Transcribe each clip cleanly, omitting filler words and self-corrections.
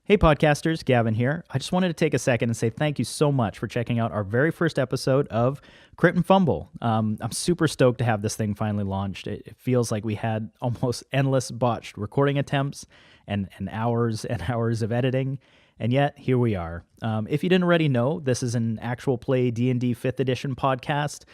Hey podcasters, Gavin here. I just wanted to take a second and say thank you so much for checking out our very first episode of Crit Fumble. I'm super stoked to have this thing finally launched. It feels like we had almost endless botched recording attempts and hours and hours of editing, and yet here we are. If you didn't already know, this is an actual play D&D 5th edition podcast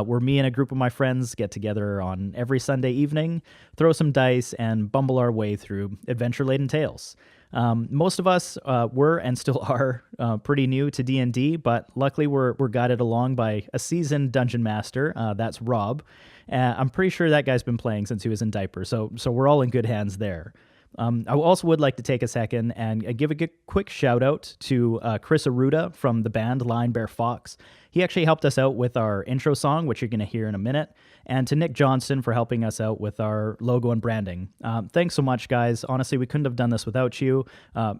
where me and a group of my friends get together on every Sunday evening, throw some dice, and bumble our way through adventure-laden tales. Most of us were and still are pretty new to D&D, but luckily we're guided along by a seasoned dungeon master. That's Rob. I'm pretty sure that guy's been playing since he was in diapers, so we're all in good hands there. I also would like to take a second and give a quick shout out to Chris Aruda from the band Lion Bear Fox. He actually helped us out with our intro song, which you're going to hear in a minute, and to Nick Johnston for helping us out with our logo and branding. Thanks so much, guys. Honestly, we couldn't have done this without you.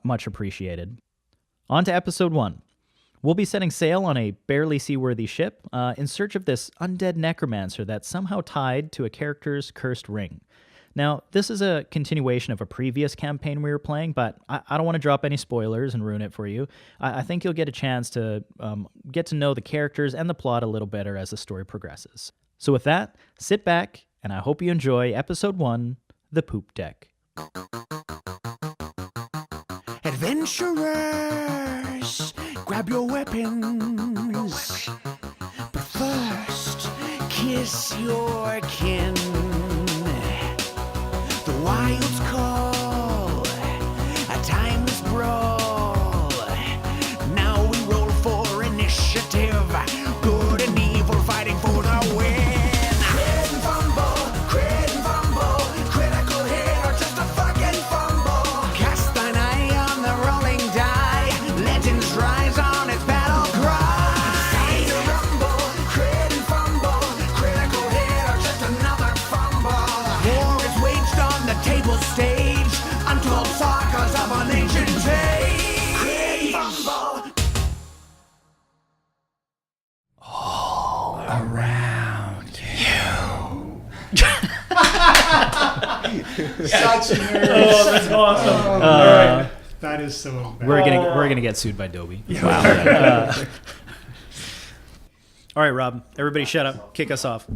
Much appreciated. On to episode 1. We'll be setting sail on a barely seaworthy ship in search of this undead necromancer that's somehow tied to a character's cursed ring. Now, this is a continuation of a previous campaign we were playing, but I don't want to drop any spoilers and ruin it for you. I think you'll get a chance to get to know the characters and the plot a little better as the story progresses. So with that, sit back, and I hope you enjoy Episode 1, The Poupe Deck. Adventurers, grab your weapons, but first, kiss your kin. The wilds call, a timeless brawl. Now we roll for initiative, good and evil fighting for the win. Crit fumble, critical hit or just a fucking fumble. Cast thine eye on the rolling die, legends rise on its battle cry. Fight a rumble, crit and fumble, critical hit or just another fumble. War is waged on the table stage, untold sagas of an ancient age. Crit fumble. All around you. Such nerds. Oh, that's awesome. All right. That is so bad. We're gonna get sued by Adobe. All right, Rob. Everybody shut up. Kick us off.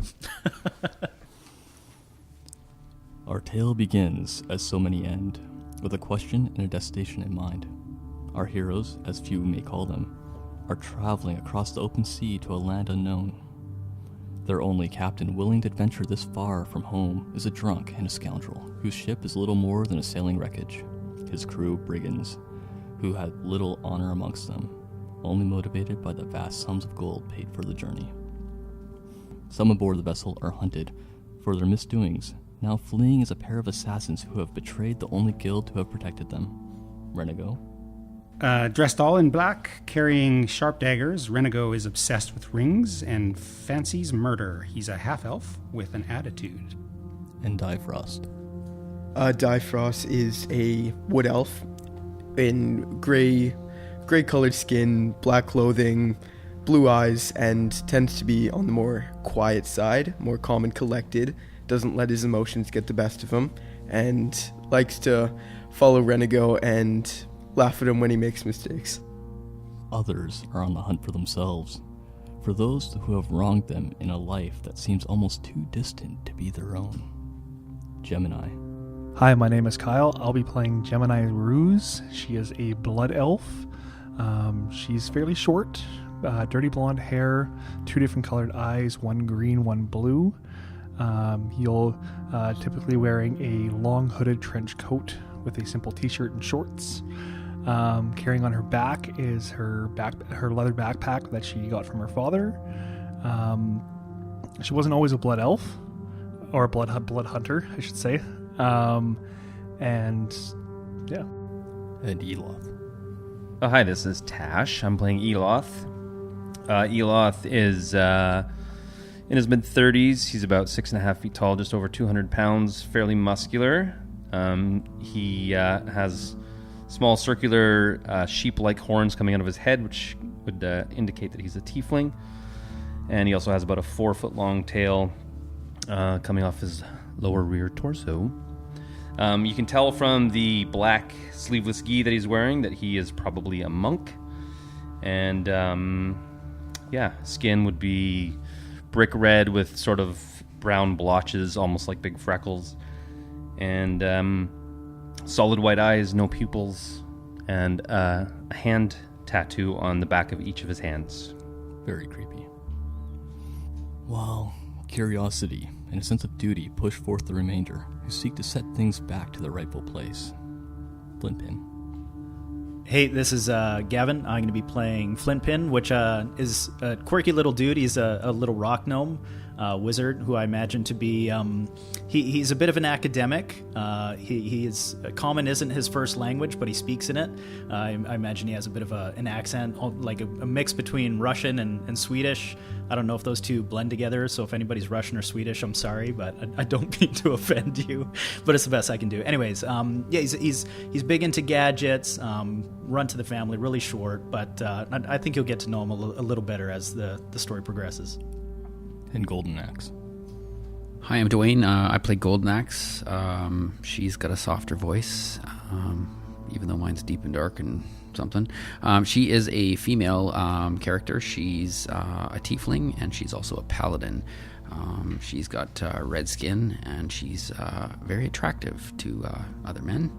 Our tale begins, as so many end, with a question and a destination in mind. Our heroes, as few may call them, are traveling across the open sea to a land unknown. Their only captain willing to adventure this far from home is a drunk and a scoundrel, whose ship is little more than a sailing wreckage. His crew, brigands, who had little honor amongst them, only motivated by the vast sums of gold paid for the journey. Some aboard the vessel are hunted for their misdoings. Now fleeing is a pair of assassins who have betrayed the only guild to have protected them. Renego. Dressed all in black, carrying sharp daggers, Renego is obsessed with rings and fancies murder. He's a half-elf with an attitude. And Difrost. Difrost is a wood elf in gray-colored skin, black clothing, blue eyes, and tends to be on the more quiet side, more calm and collected. Doesn't let his emotions get the best of him, and likes to follow Renego and laugh at him when he makes mistakes. Others are on the hunt for themselves, for those who have wronged them in a life that seems almost too distant to be their own. Gemini. Hi, my name is Kyle. I'll be playing Gemini Ruse. She is a blood elf. She's fairly short, dirty blonde hair, 2 different colored eyes, one green, one blue. You'll typically wearing a long hooded trench coat with a simple t-shirt and shorts. Carrying on her back is her leather backpack that she got from her father. She wasn't always a blood elf, or a blood hunter, I should say. And yeah. And Eloth. Oh, hi, this is Tash. I'm playing Eloth. Eloth is in his mid-30s. He's about 6.5 feet tall, just over 200 pounds, fairly muscular. He has small circular sheep-like horns coming out of his head, which would indicate that he's a tiefling. And he also has about a 4-foot-long tail coming off his lower rear torso. You can tell from the black sleeveless gi that he's wearing that he is probably a monk. And skin would be brick red with sort of brown blotches, almost like big freckles. And solid white eyes, no pupils, and a hand tattoo on the back of each of his hands. Very creepy. While curiosity and a sense of duty push forth the remainder, who seek to set things back to their rightful place. Flintpin. Hey, this is Gavin. I'm going to be playing Flintpin, which is a quirky little dude. He's a little rock gnome wizard who I imagine to be... he's a bit of an academic. He is... Common isn't his first language, but he speaks in it. I imagine he has a bit of an accent, like a mix between Russian and Swedish. I don't know if those two blend together, so if anybody's Russian or Swedish, I'm sorry, but I don't mean to offend you. But it's the best I can do. Anyways, he's big into gadgets, run to the family, really short, but I think you'll get to know him a little better as the story progresses. And Golden Axe. Hi, I'm Dwayne. I play Golden Axe. She's got a softer voice, even though mine's deep and dark and something. She is a female character. She's a tiefling, and she's also a paladin. She's got red skin, and she's very attractive to other men.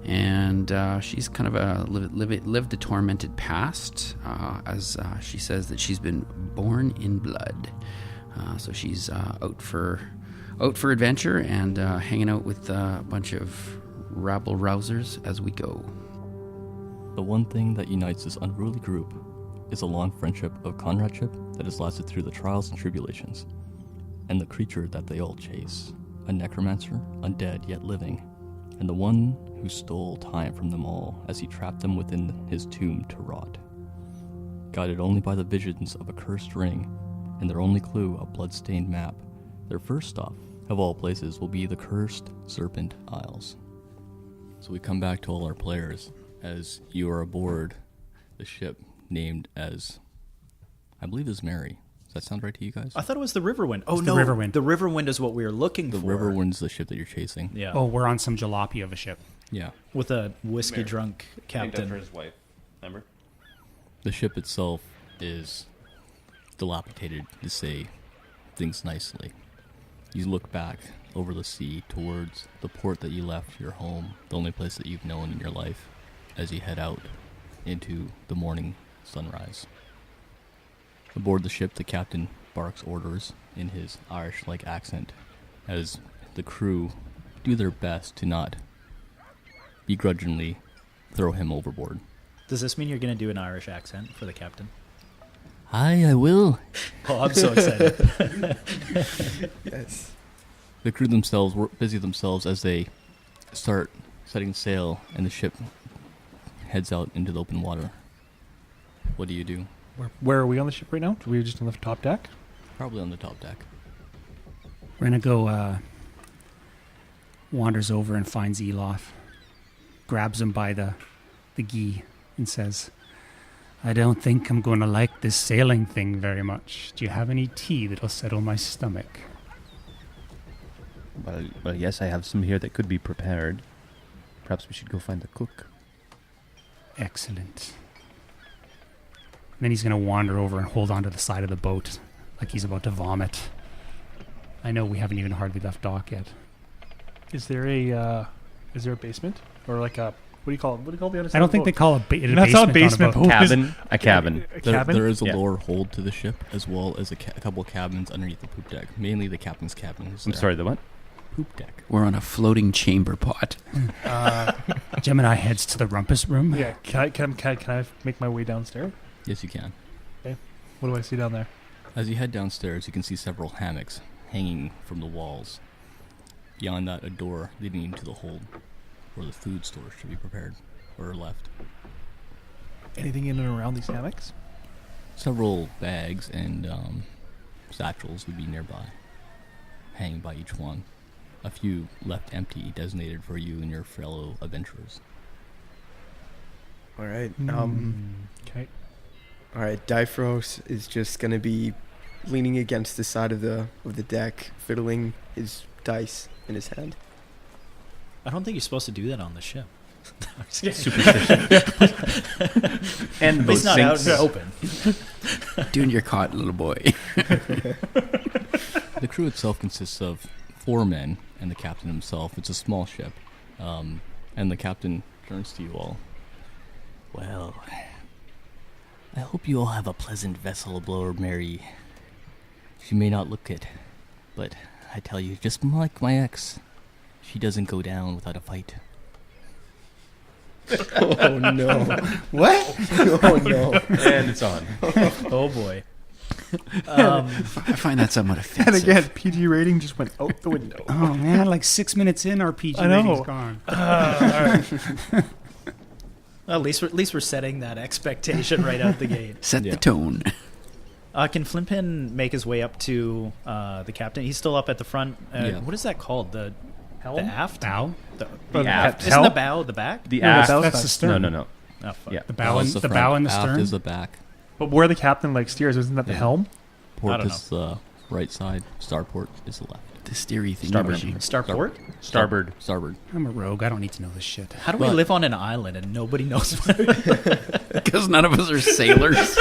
And she's kind of lived a tormented past, as she says that she's been born in blood. So she's out for adventure and hanging out with a bunch of rabble-rousers as we go. The one thing that unites this unruly group is a long friendship of comradeship that has lasted through the trials and tribulations, and the creature that they all chase, a necromancer, undead yet living, and the one who stole time from them all as he trapped them within his tomb to rot. Guided only by the visions of a cursed ring, and their only clue a blood-stained map, their first stop, of all places, will be the cursed Serpent Isles. So we come back to all our players as you are aboard the ship named as, I believe is Mary. Does that sound right to you guys? I thought it was the Riverwind. Oh, It's no. the Riverwind. The Riverwind is what we were looking The for. Riverwind's the ship that you're chasing. Yeah. Oh, we're on some jalopy of a ship. Yeah. With a whiskey-drunk Named captain. after his wife. Remember? The ship itself is dilapidated, to say things nicely. You look back over the sea towards the port that you left, your home, the only place that you've known in your life, as you head out into the morning sunrise. Aboard the ship, the captain barks orders in his Irish-like accent as the crew do their best to not begrudgingly throw him overboard. Does this mean you're going to do an Irish accent for the captain? Aye, I will. Oh, I'm so excited. Yes. The crew themselves busy themselves as they start setting sail, and the ship heads out into the open water. What do you do? Where are we on the ship right now? Are we just on the top deck? Probably on the top deck. Renego wanders over and finds Eloth, grabs him by the gi, and says, "I don't think I'm going to like this sailing thing very much. Do you have any tea that'll settle my stomach?" Well, yes, I have some here that could be prepared. Perhaps we should go find the cook. Excellent. And then he's going to wander over and hold onto the side of the boat like he's about to vomit. I know we haven't even hardly left dock yet. Is there a basement or like a what do you call it? What do you call the other side? I don't of the think they boat? call it That's not a basement. on a boat. Cabin. A cabin. A cabin. There is a Yeah. lower hold to the ship, as well as a couple cabins underneath the poop deck. Mainly the captain's cabin. I'm sorry, the what? Poop deck. We're on a floating chamber pot. Gemini heads to the rumpus room. Yeah. Can I make my way downstairs? Yes, you can. What do I see down there? As you head downstairs, you can see several hammocks hanging from the walls. Beyond that, a door leading into the hold where the food stores should be prepared or left. Anything in and around these hammocks? Several bags and satchels would be nearby, hanging by each one. A few left empty, designated for you and your fellow adventurers. All right. Okay. All right. Difros is just gonna be leaning against the side of the deck, fiddling his dice in his hand. I don't think you're supposed to do that on the ship. Superstition. And At least not out in the sinks. open. Dude, you're caught, little boy. The crew itself consists of 4 men and the captain himself. It's a small ship. And the captain turns to you all. Well, I hope you all have a pleasant vessel aboard Mary. She may not look it, but I tell you, just like my ex, she doesn't go down without a fight. Oh no! What? Oh no! And it's on. Oh boy. I find that somewhat offensive. And again, PG rating just went out the window. Oh man, like 6 minutes in, our PG I know. rating's gone. All right. Well, at least we're setting that expectation right out the gate. Set Yeah. the tone. Can Flimpin make his way up to the captain? He's still up at the front. Yeah. What is that called? The aft? Bow? The aft. Isn't the bow the back? The No, aft. that's the stern. No. Oh, fuck. Yeah. The bow and is the front, bow and the aft stern. is the back. But where the captain like steers, isn't that the Yeah. helm? Port don't is the right side. Starport is the left. The steery thing. Starboard. Starport? Starboard. Starboard. I'm a rogue. I don't need to know this shit. How do we But- live on an island and nobody knows? Because none of us are sailors.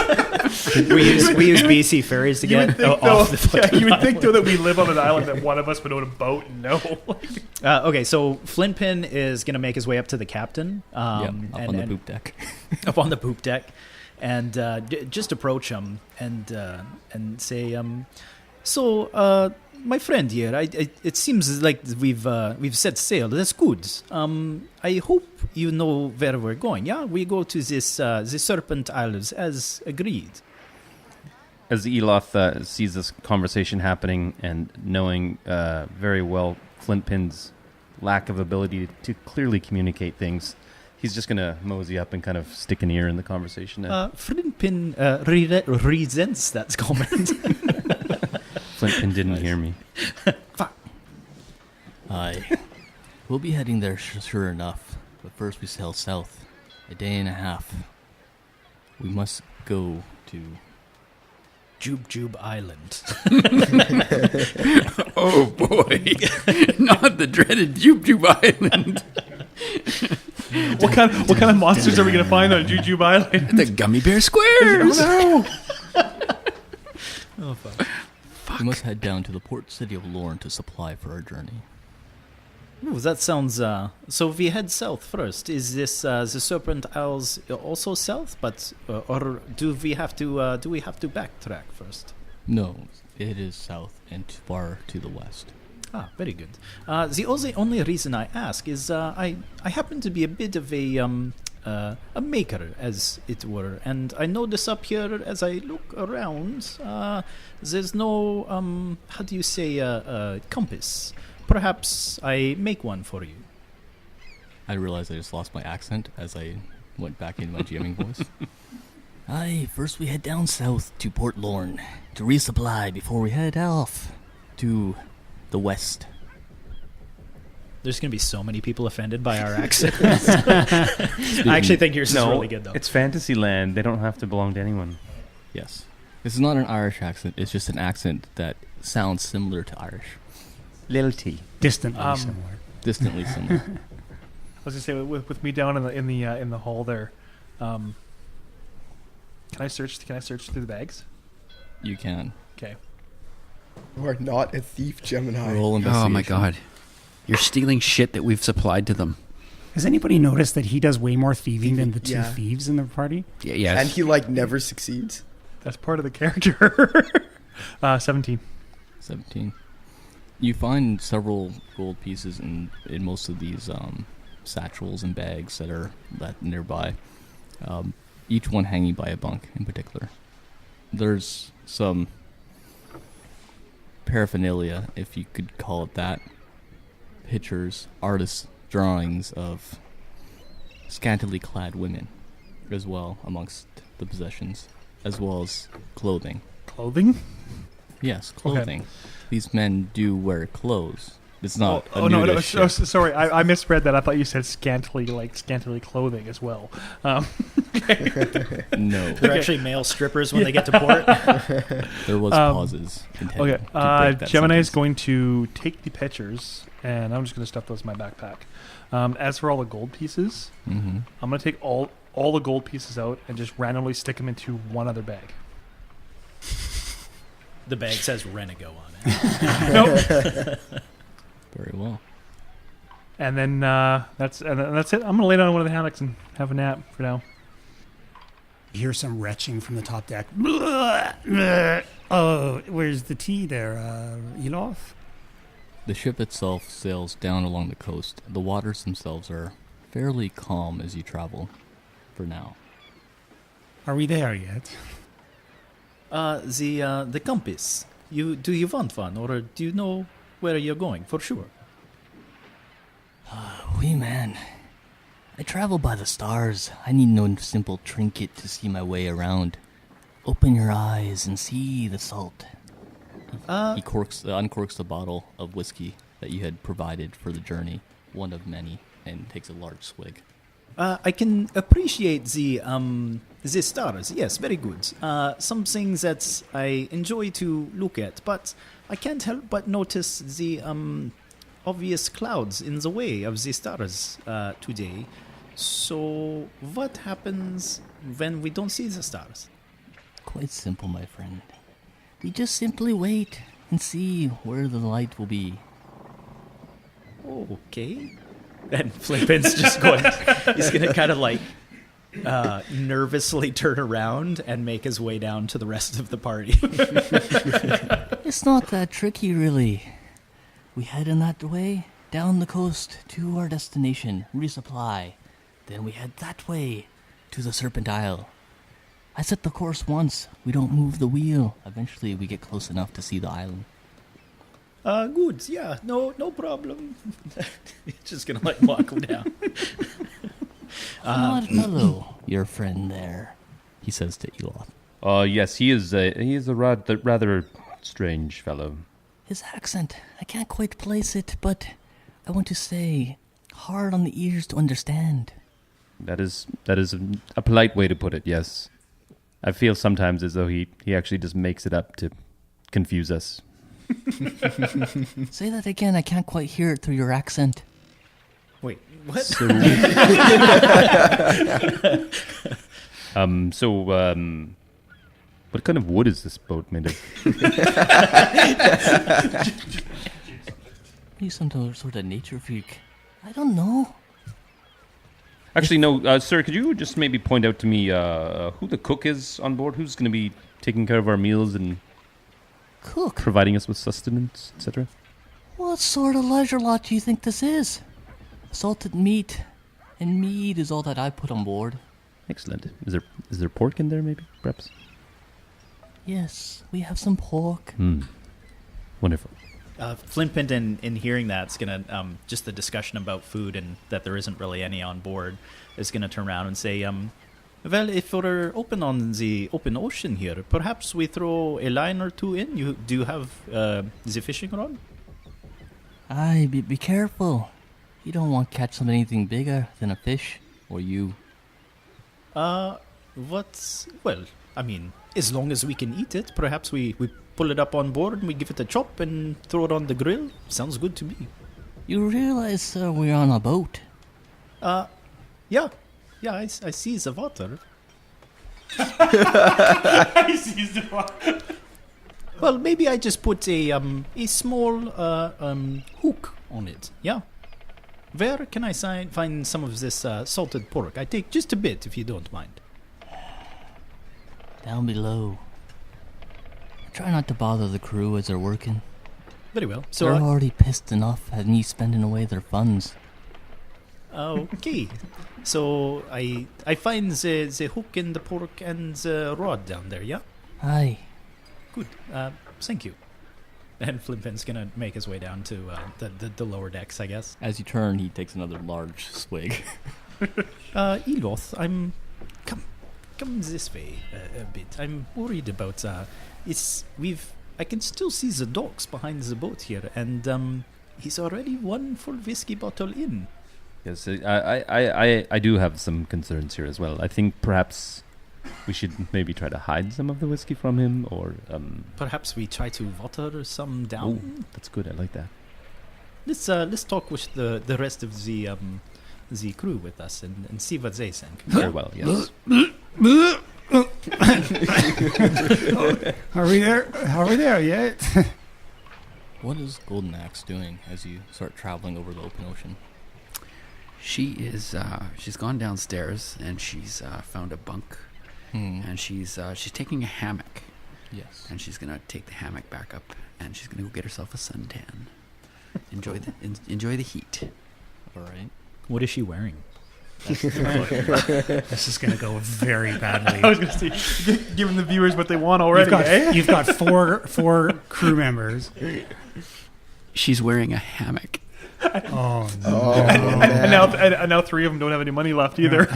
we use BC ferries to get off the fucking you would think island. though that we live on an island that one of us would own a boat and know. Okay, so Flintpin is going to make his way up to the captain. Up and, on the and- poop deck. up on the poop deck, and just approach him and say, so my friend here, it seems like we've set sail. That's good. I hope you know where we're going. Yeah, we go to this the Serpent Isles as agreed. As Eloth sees this conversation happening and knowing very well Flintpin's lack of ability to clearly communicate things, he's just going to mosey up and kind of stick an ear in the conversation. Flintpin resents that comment. Flintpin didn't hear me. Aye. We'll be heading there sure enough. But first we sail south. A day and a half. We must go to... Jube Island. Oh boy. Not the dreaded Jube Island. What kind of monsters are we gonna find on Jujube Island? The Gummy Bear Squares. No. Oh, fuck. We must head down to the port city of Lorne to supply for our journey. Ooh, that sounds. So we head south first. Is this the Serpent Isles also south? But or do we have to backtrack first? No, it is south and far to the west. Ah, very good. The only reason I ask is I happen to be a bit of a maker, as it were, and I notice up here as I look around, there's no how do you say compass. Perhaps I make one for you. I realized I just lost my accent as I went back into my jamming voice. Aye, first we head down south to Port Lorne to resupply before we head off to the west. There's going to be so many people offended by our accents. I actually think yours is really good, though. It's Fantasyland. They don't have to belong to anyone. Yes. This is not an Irish accent, it's just an accent that sounds similar to Irish. Little T. Distantly Um, similar. Distantly similar. I was gonna say with me down in the hall there. Can I search through the bags? You can. Okay. You are not a thief, Gemini. Roll investigation. Oh my god. You're stealing shit that we've supplied to them. Has anybody noticed that he does way more thieving than the two Yeah. thieves in the party? Yeah, yes. And he like never succeeds. That's part of the character. 17. 17. You find several gold pieces in most of these satchels and bags that are nearby. Each one hanging by a bunk in particular. There's some paraphernalia, if you could call it that. Pictures, artists' drawings of scantily clad women as well amongst the possessions, as well as clothing. Clothing? Yes, clothing. These men do wear clothes. It's not a no, nudist ship. sorry, I misread that. I thought you said scantily clothing as well. No. They're actually male strippers when they get to port. There was pauses intended Okay, to break that Gemini is sentence. going to take the pictures and I'm just going to stuff those in my backpack. As for all the gold pieces, Mm-hmm. I'm going to take all the gold pieces out and just randomly stick them into one other bag. The bag says Renego on it. Very well. And then that's it. I'm going to lay down in one of the hammocks and have a nap for now. You hear some retching from the top deck. Oh, where's the tea there, Eloth? The ship itself sails down along the coast. The waters themselves are fairly calm as you travel, for now. Are we there yet? The compass. Do you want one, or do you know where you're going for sure? Wee man, I travel by the stars. I need no simple trinket to see my way around. Open your eyes and see the salt. He uncorks the bottle of whiskey that you had provided for the journey, one of many, and takes a large swig. I can appreciate the stars. Yes, very good. Some things that I enjoy to look at, but I can't help but notice the obvious clouds in the way of the stars today. So, what happens when we don't see the stars? Quite simple, my friend. We just simply wait and see where the light will be. Okay. And Flippin's just going, he's going to kind of like nervously turn around and make his way down to the rest of the party. It's not that tricky, really. We head in that way, down the coast to our destination, resupply. Then we head that way to the Serpent Isle. I set the course once. We don't move the wheel. Eventually, we get close enough to see the island. Good. Yeah, no problem. He's just going to like walk him down. Odd fellow, your friend there, he says to Eloth. Yes, he is a rather strange fellow. His accent, I can't quite place it, but I want to say hard on the ears to understand. That is a polite way to put it, yes. I feel sometimes as though he actually just makes it up to confuse us. Say that again, I can't quite hear it through your accent. Wait, what? What kind of wood is this boat made of? You some sort of nature freak. I don't know. Actually, no, sir, could you just maybe point out to me who the cook is on board? Who's going to be taking care of our meals and Cook? providing us with sustenance, etc.? What sort of leisure lot do you think this is? Salted meat and mead is all that I put on board. Excellent. Is there pork in there, maybe, perhaps? Yes, we have some pork. Wonderful. Flimpant in hearing that is going to, just the discussion about food and that there isn't really any on board, is going to turn around and say, well, if we're open on the open ocean here, perhaps we throw a line or two in. Do you have the fishing rod? Aye, be careful. You don't want to catch anything bigger than a fish, or you. Well, I mean, as long as we can eat it, perhaps we pull it up on board and we give it a chop and throw it on the grill. Sounds good to me. You realize, sir, we're on a boat. Yeah, I see the water. Well, maybe I just put a small hook on it. Yeah. Where can I find some of this salted pork? I take just a bit, if you don't mind. Down below. I try not to bother the crew as they're working. Very well. So They're already pissed enough at me spending away their funds. okay. So I find the hook and the pork and the rod down there, yeah? Aye. Good. Thank you. And Flimpin's going to make his way down to the lower decks, I guess. As you turn, he takes another large swig. Eloth, come this way a bit. I'm worried about I can still see the docks behind the boat here, and he's already one full whiskey bottle in. Yes, I do have some concerns here as well. I think perhaps we should maybe try to hide some of the whiskey from him, or perhaps we try to water some down. Oh, that's good. I like that. let's talk with the rest of the crew with us and see what they think. Very well, yes. Are we there? Are we there yet? What is Golden Axe doing as you start traveling over the open ocean? She is. She's gone downstairs and she's found a bunk, and she's taking a hammock, Yes. and she's gonna take the hammock back up, and she's gonna go get herself a suntan. Enjoy the heat. All right. What is she wearing? This is going to go very badly. I was going to say, giving the viewers what they want already. You've got four crew members. She's wearing a hammock. Oh, no. Oh, And man. now 3 of them don't have any money left either.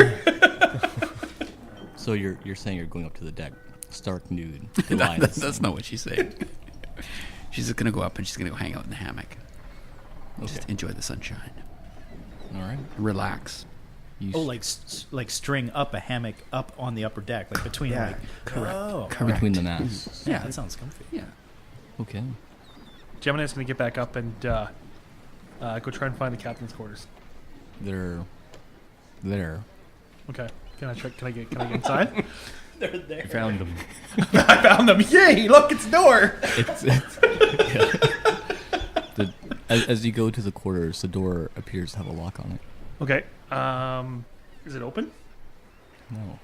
So you're saying you're going up to the deck, stark nude. to lie in the sun. That's not what she's saying. She's just gonna go up and she's gonna go hang out in the hammock. Just Okay. enjoy the sunshine. All right. Relax. You Oh, like string up a hammock up on the upper deck, like between Yeah. like. Correct. Oh, Correct. between the masts. yeah, that sounds comfy. Yeah. Okay. Gemini's going to get back up and go try and find the captain's quarters. They're there. Okay. Can I get inside? They're there. You found them. I found them. Yay! Look, it's a door. It's as you go to the quarters, the door appears to have a lock on it. Okay. Is it open? No.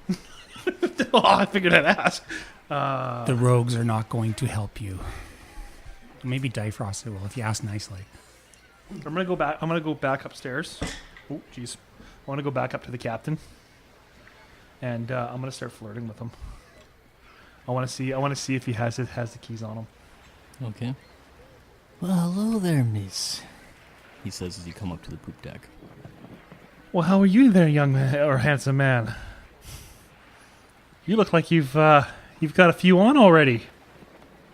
Oh, I figured I'd ask. The rogues are not going to help you. Maybe Difrost will if you ask nicely. I'm gonna go back. I'm gonna go back upstairs. Oh, jeez. I want to go back up to the captain, and I'm gonna start flirting with him. I want to see if he has the keys on him. Okay. Well, hello there, miss. He says as you come up to the poop deck. Well, how are you there, young man, or handsome man? You look like you've got a few on already.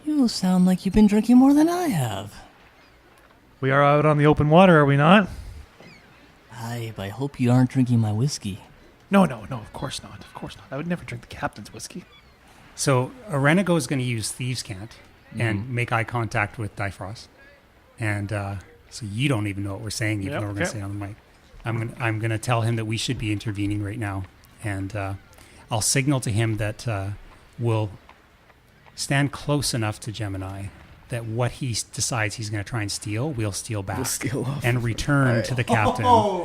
You sound like you've been drinking more than I have. We are out on the open water, are we not? I hope you aren't drinking my whiskey. No, of course not. Of course not. I would never drink the captain's whiskey. So Arenago is going to use Thieves' Cant and make eye contact with Difrost. And so you don't even know what we're saying, even Yep, though we're going to okay. say it on the mic. I'm going to tell him that we should be intervening right now. And I'll signal to him that we'll stand close enough to Gemini that what he decides he's going to try and steal, we'll steal back. We'll steal off. and return to the captain.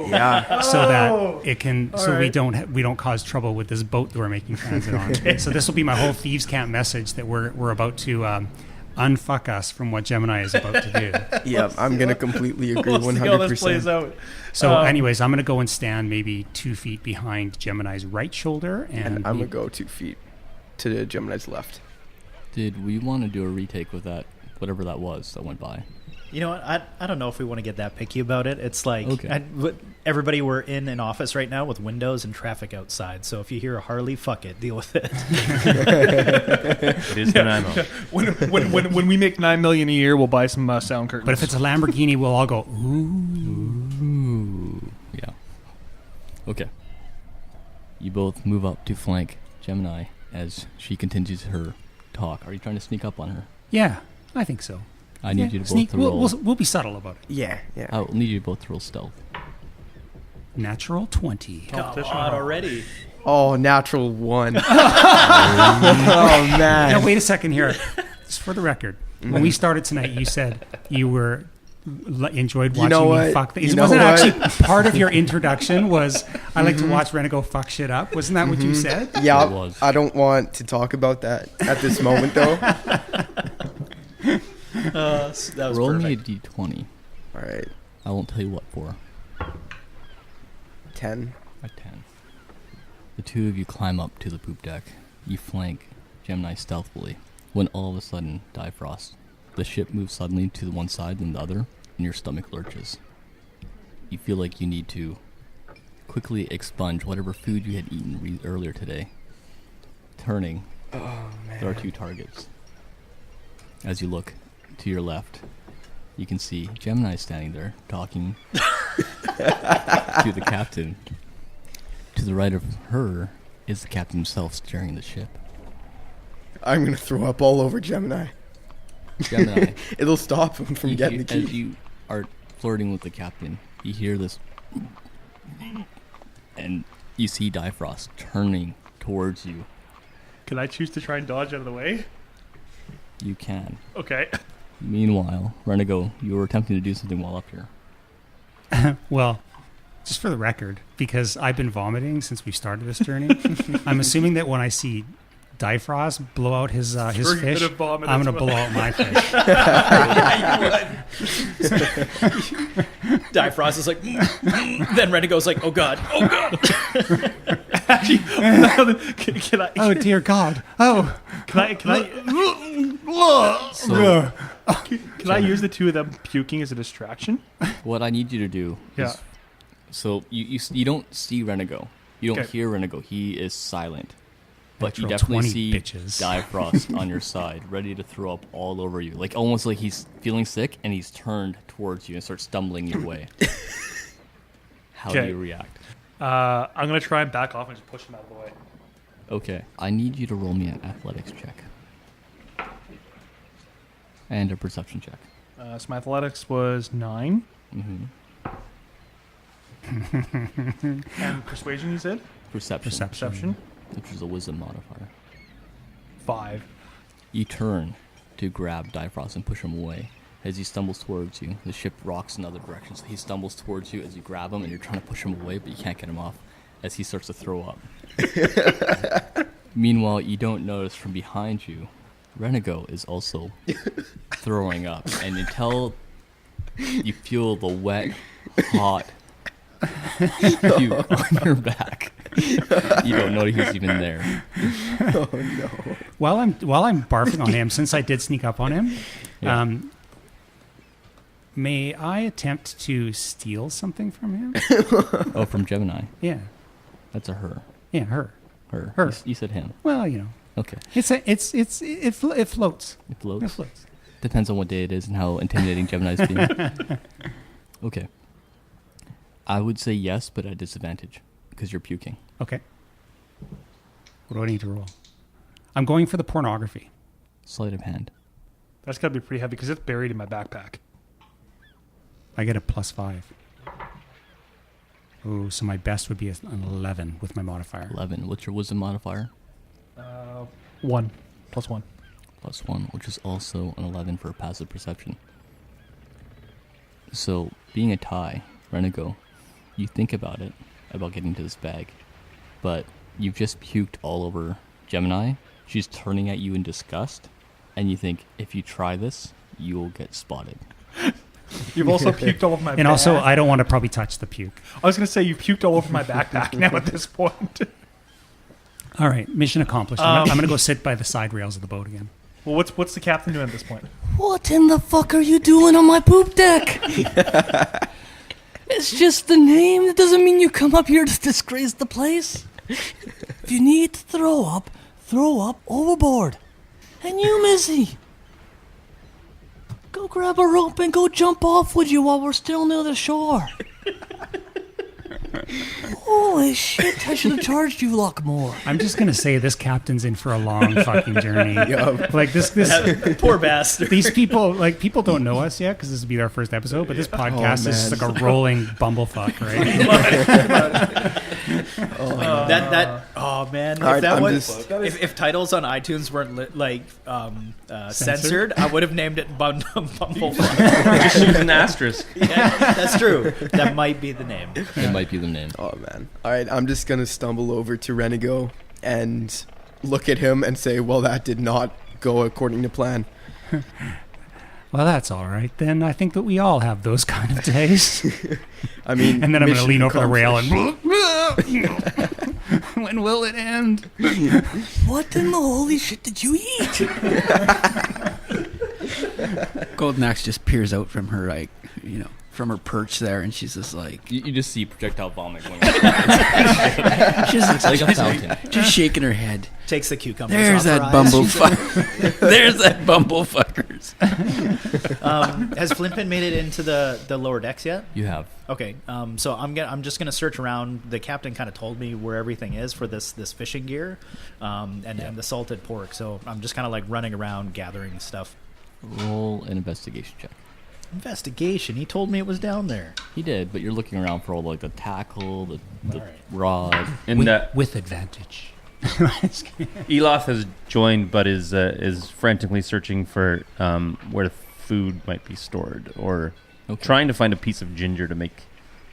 Yeah. So that it can, so we right. don't cause trouble with this boat that we're making transit on. So this will be my whole Thieves' Camp message that we're about to unfuck us from what Gemini is about to do. Yeah, I'm going to completely agree We'll see how this plays 100%. out. So, anyways, I'm going to go and stand maybe 2 feet behind Gemini's right shoulder, and I'm going to go 2 feet to Gemini's left. Did we want to do a retake with that, whatever that was that went by? You know what? I don't know if we want to get that picky about it. It's like Okay. everybody, we're in an office right now with windows and traffic outside. So if you hear a Harley, fuck it, deal with it. It is Nanaimo. When we make $9 million a year, we'll buy some sound curtains. but if it's a Lamborghini, we'll all go, ooh. Ooh. Yeah. Okay. You both move up to flank Gemini as she continues her talk. Are you trying to sneak up on her? Yeah, I think so. I need you to both Sneak. to roll. We'll be subtle about it. Yeah. I will need you to both to roll stealth. Natural 20. Come on already. Oh, natural 1. Oh, man. Now, wait a second here. Just for the record, when we started tonight, you said you were enjoyed watching know me what? fuck things. You know Wasn't what? actually part of your introduction was I like to watch Renego fuck shit up. Wasn't that what you said? Yeah, It was. I don't want to talk about that at this moment, though. That was Roll perfect. me a d20. All right, I won't tell you what for. 10. A 10. The two of you climb up to the poop deck. You flank Gemini stealthily. When all of a sudden, Difrost, the ship moves suddenly to the one side and the other, and your stomach lurches. You feel like you need to quickly expunge whatever food you had eaten earlier today. Turning, there are 2 targets. As you look to your left, you can see Gemini standing there talking to the captain. To the right of her is the captain himself steering the ship. I'm going to throw up all over Gemini. Gemini, It'll stop him from getting the as key. you are flirting with the captain, you hear this, and you see Difrost turning towards you. Can I choose to try and dodge out of the way? You can. Okay. Meanwhile, Renego, you were attempting to do something while up here. Well, just for the record, because I've been vomiting since we started this journey, I'm assuming that when I see Difrost blow out his fish, I'm going to blow out my fish. Difrost is like, then Renego's like, oh god. Actually, can I? Oh dear God! Oh, Can I? So, Can I use the two of them puking as a distraction? what I need you to do Yeah. is, so you don't see Renego. You don't Okay. hear Renego. He is silent. But you Natural definitely 20 see bitches. Difrost on your side, ready to throw up all over you. Like almost like he's feeling sick and he's turned towards you and starts stumbling your way. How do Okay. you react? I'm gonna try and back off and just push him out of the way. Okay. I need you to roll me an athletics check. And a perception check. So my athletics was 9. Mm-hmm. And persuasion, you said? Perception. Perception? Which is a wisdom modifier. 5. You turn to grab Difrost and push him away. As he stumbles towards you, the ship rocks in other directions. He stumbles towards you as you grab him, and you're trying to push him away, but you can't get him off as he starts to throw up. Meanwhile, you don't notice from behind you, Renego is also throwing up. And until you feel the wet, hot puke on your back, you don't know he's even there. Oh no. while I'm barfing on him, since I did sneak up on him, Yeah. may I attempt to steal something from him? Oh, from Gemini. Yeah, That's a her. yeah, her. Her. Her. You said him. Well, you know, Okay. it floats. It floats. It floats. Depends on what day it is and how intimidating Gemini's being. Okay. I would say yes, but at disadvantage because you're puking. Okay. What do I need to roll? I'm going for the pornography. Sleight of hand. That's gotta be pretty heavy because it's buried in my backpack. I get a +5. Oh, so my best would be an 11 with my modifier. 11. What's your wisdom modifier? 1. +1. +1, which is also an 11 for passive perception. So, being a tie, Renego, you think about it, about getting to this bag, but you've just puked all over Gemini. She's turning at you in disgust, and you think, if you try this, you will get spotted. You've also puked all over my And back. also, I don't want to probably touch the puke. I was gonna say you puked all over my backpack now at this point. All right, mission accomplished. I'm going to go sit by the side rails of the boat again. Well, what's the captain doing at this point? What in the fuck are you doing on my Poupe Deck? It's just the name. That doesn't mean you come up here to disgrace the place. If you need to throw up overboard. And you, Missy, go grab a rope and go jump off with you while we're still near the shore. Holy shit, I should have charged you a lot more. I'm just going to say this captain's in for a long fucking journey. Like this Poor bastard. these people, like people don't know us yet because this will be our first episode, but this podcast is just like a rolling bumblefuck, right? Oh man, All right, if that I'm was just- if titles on iTunes weren't censored, I would have named it Bumblefuck. Just use an asterisk. Yeah, that's true. That might be the name. It might be the name. Oh man. All right, I'm just gonna stumble over to Renego and look at him and say, "Well, that did not go according to plan." Well, that's all right. Then I think that we all have those kind of days. I mean, And then I'm going to mission lean over the rail and accomplished. when will it end? What in the holy shit did you eat? Golden Axe just peers out from her, like, from her perch there, and she's just like, You just see projectile vomit going she's like a fountain. just shaking her head. Takes the cucumbers. There's off her that eyes. bumblefucker. There's that bumblefuckers. Has Flimpin made it into the lower decks yet? You have. Okay, so I'm just gonna search around. The captain kind of told me where everything is for this fishing gear, and the salted pork. So I'm just kind of like running around gathering stuff. Roll an investigation check. Investigation. He told me it was down there. He did, but you're looking around for all like the tackle, the All right. rod. And with advantage. Eloth has joined, but is frantically searching for where the food might be stored, or trying to find a piece of ginger to make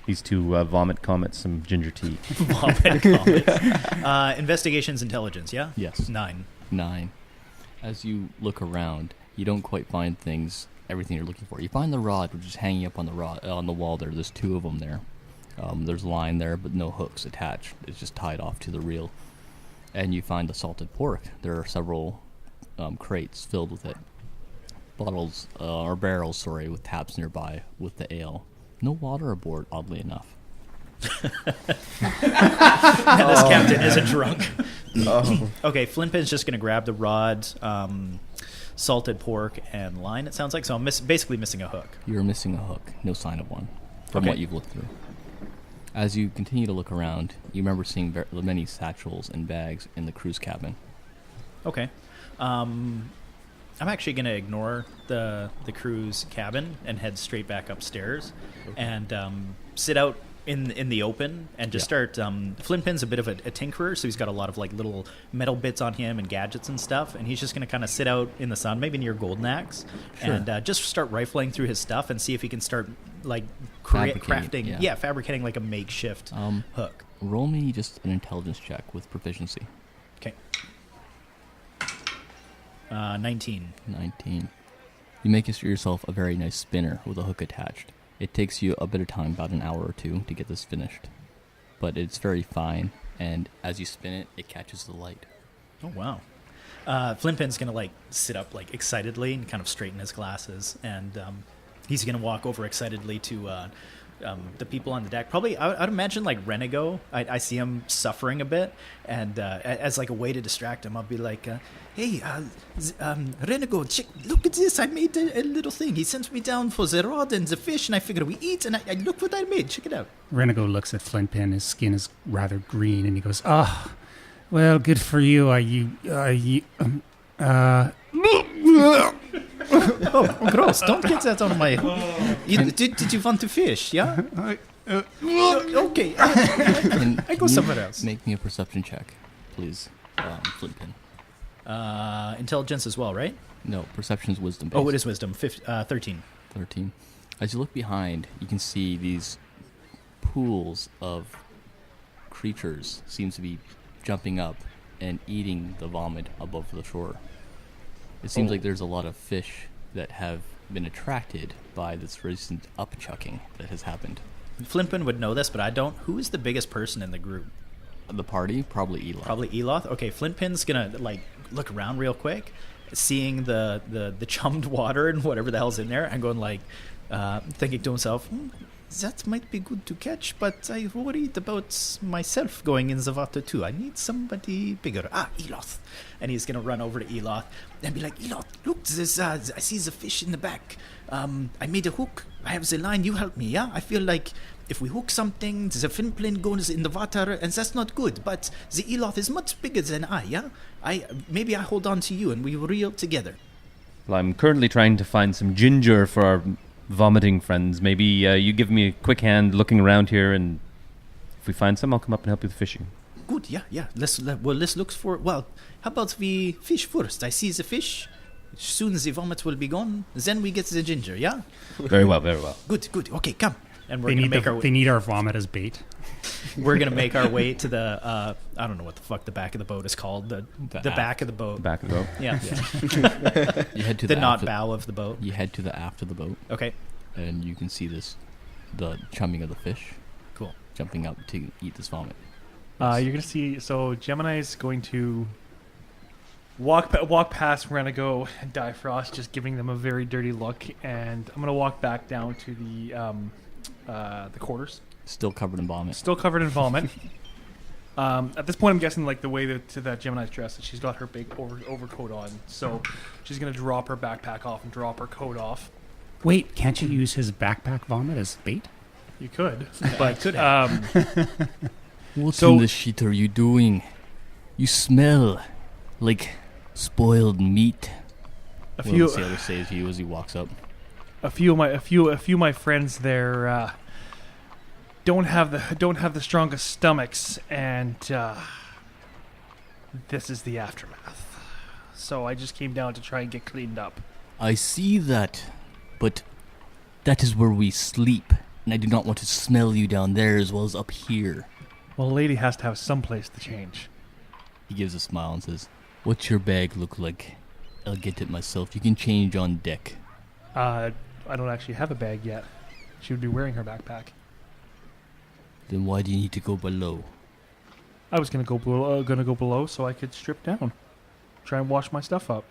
these two vomit comets some ginger tea. Vomit comets. Investigation's intelligence, yeah? Yes. 9. 9. As you look around, you don't quite find everything you're looking for. You find the rod, which is hanging up on the wall there. There's 2 of them there. There's line there, but no hooks attached. It's just tied off to the reel. And you find the salted pork. There are several crates filled with it. Barrels, with taps nearby with the ale. No water aboard, oddly enough. This captain isn't drunk. Oh. Okay, Flintpin's just going to grab the rod, salted pork, and line, it sounds like. So I'm basically missing a hook. You're missing a hook. No sign of one from what you've looked through. As you continue to look around, you remember seeing many satchels and bags in the crew's cabin. Okay. I'm actually going to ignore the crew's cabin and head straight back upstairs and sit out in the open and just start. Flintpin's a bit of a tinkerer, so he's got a lot of like little metal bits on him and gadgets and stuff, and he's just going to kind of sit out in the sun, maybe near Golden Axe, and just start rifling through his stuff and see if he can start like fabricating like a makeshift hook. Roll me just an intelligence check with proficiency. Okay. 19. 19. You make yourself a very nice spinner with a hook attached. It takes you a bit of time, about an hour or 2, to get this finished. But it's very fine, and as you spin it, it catches the light. Oh, wow. Flintpin's going to like sit up like excitedly and kind of straighten his glasses, and he's going to walk over excitedly to the people on the deck. Probably, I'd imagine like Renego. I see him suffering a bit, and as like a way to distract him, I'll be like, "Hey, Renego, check! Look at this! I made a little thing. He sent me down for the rod and the fish, and I figured we eat. And I look what I made. Check it out." Renego looks at Flintpin. His skin is rather green, and he goes, "Oh, well, good for you. Oh, gross! Don't get that on my. Did you want to fish? Yeah. Okay. I go somewhere else. Make me a perception check, please, Flintpin. Intelligence as well, right? No, perception's wisdom based. Oh, it is wisdom. 13. 13. As you look behind, you can see these pools of creatures seems to be jumping up and eating the vomit above the shore. It seems like there's a lot of fish that have been attracted by this recent upchucking that has happened. Flintpin would know this, but I don't. Who is the biggest person in the group? The party? Probably Eloth. Probably Eloth? Okay, Flintpin's gonna like look around real quick, seeing the chummed water and whatever the hell's in there, and going like, thinking to himself, that might be good to catch, but I worried about myself going in the water too. I need somebody bigger. Eloth. And he's going to run over to Eloth and be like, Eloth, look, there's, I see the fish in the back. I made a hook. I have the line. You help me, yeah? I feel like if we hook something, the Finplane goes in the water, and that's not good. But the Eloth is much bigger than I, yeah? Maybe I hold on to you and we reel together. Well, I'm currently trying to find some ginger for our vomiting friends. Maybe you give me a quick hand looking around here, and if we find some, I'll come up and help you with fishing. Good, yeah. Let's look for. Well, how about we fish first? I see the fish. Soon the vomit will be gone. Then we get the ginger. Yeah. Very well, very well. Good. Okay, come. And we're They gonna need, make our. they need our vomit as bait. We're gonna make our way to the. I don't know what the fuck the back of the boat is called. The back of the boat. Back of the boat. Yeah. You head to The not aft bow of the boat. You head to the aft of the boat, Okay. and you can see the chumming of the fish. Cool. Jumping up to eat this vomit. You're gonna see. So Gemini's going to walk past Renego and Difrost, just giving them a very dirty look, and I'm gonna walk back down to the quarters, Still covered in vomit. still covered in vomit. At this point, I'm guessing like the way that Gemini's dressed, she's got her big overcoat on, so she's gonna drop her backpack off and drop her coat off. Wait, can't you use his backpack vomit as bait? You could, but What So- in the shit are you doing? You smell like spoiled meat. a What does the few sailor say to you as he walks up? a few of my friends there don't have the strongest stomachs, and this is the aftermath. So I just came down to try and get cleaned up. I see that, but that is where we sleep, and I do not want to smell you down there as well as up here. Well, a lady has to have some place to change. He gives a smile and says, "What's your bag look like? I'll get it myself. You can change on deck." I don't actually have a bag yet. She would be wearing her backpack. Then why do you need to go below? I was gonna go below so I could strip down, try and wash my stuff up.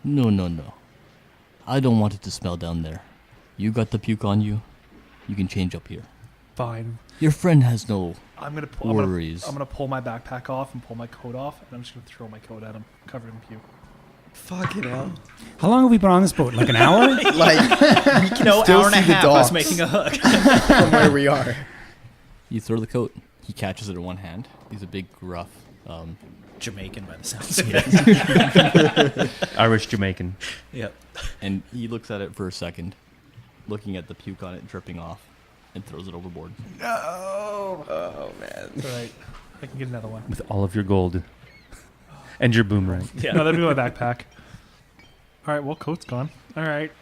No. I don't want it to smell down there. You got the puke on you. You can change up here. Fine. Your friend has no I'm gonna worries. I'm gonna pull my backpack off and pull my coat off, and I'm just gonna throw my coat at him, covered in puke. Fucking hell. How long have we been on this boat? Like an hour? Like, we can No, still hour and a see the half. I was docks making a hook. from where we are. You throw the coat. He catches it in one hand. He's a big, gruff. Jamaican by the sounds of it. Irish Jamaican. Yep. And he looks at it for a second, looking at the puke on it dripping off, and throws it overboard. No. Oh, man. It's all right. I can get another one. With all of your gold. And your boomerang. Yeah. No, that'd be my backpack. All right. Well, coat's gone. All right.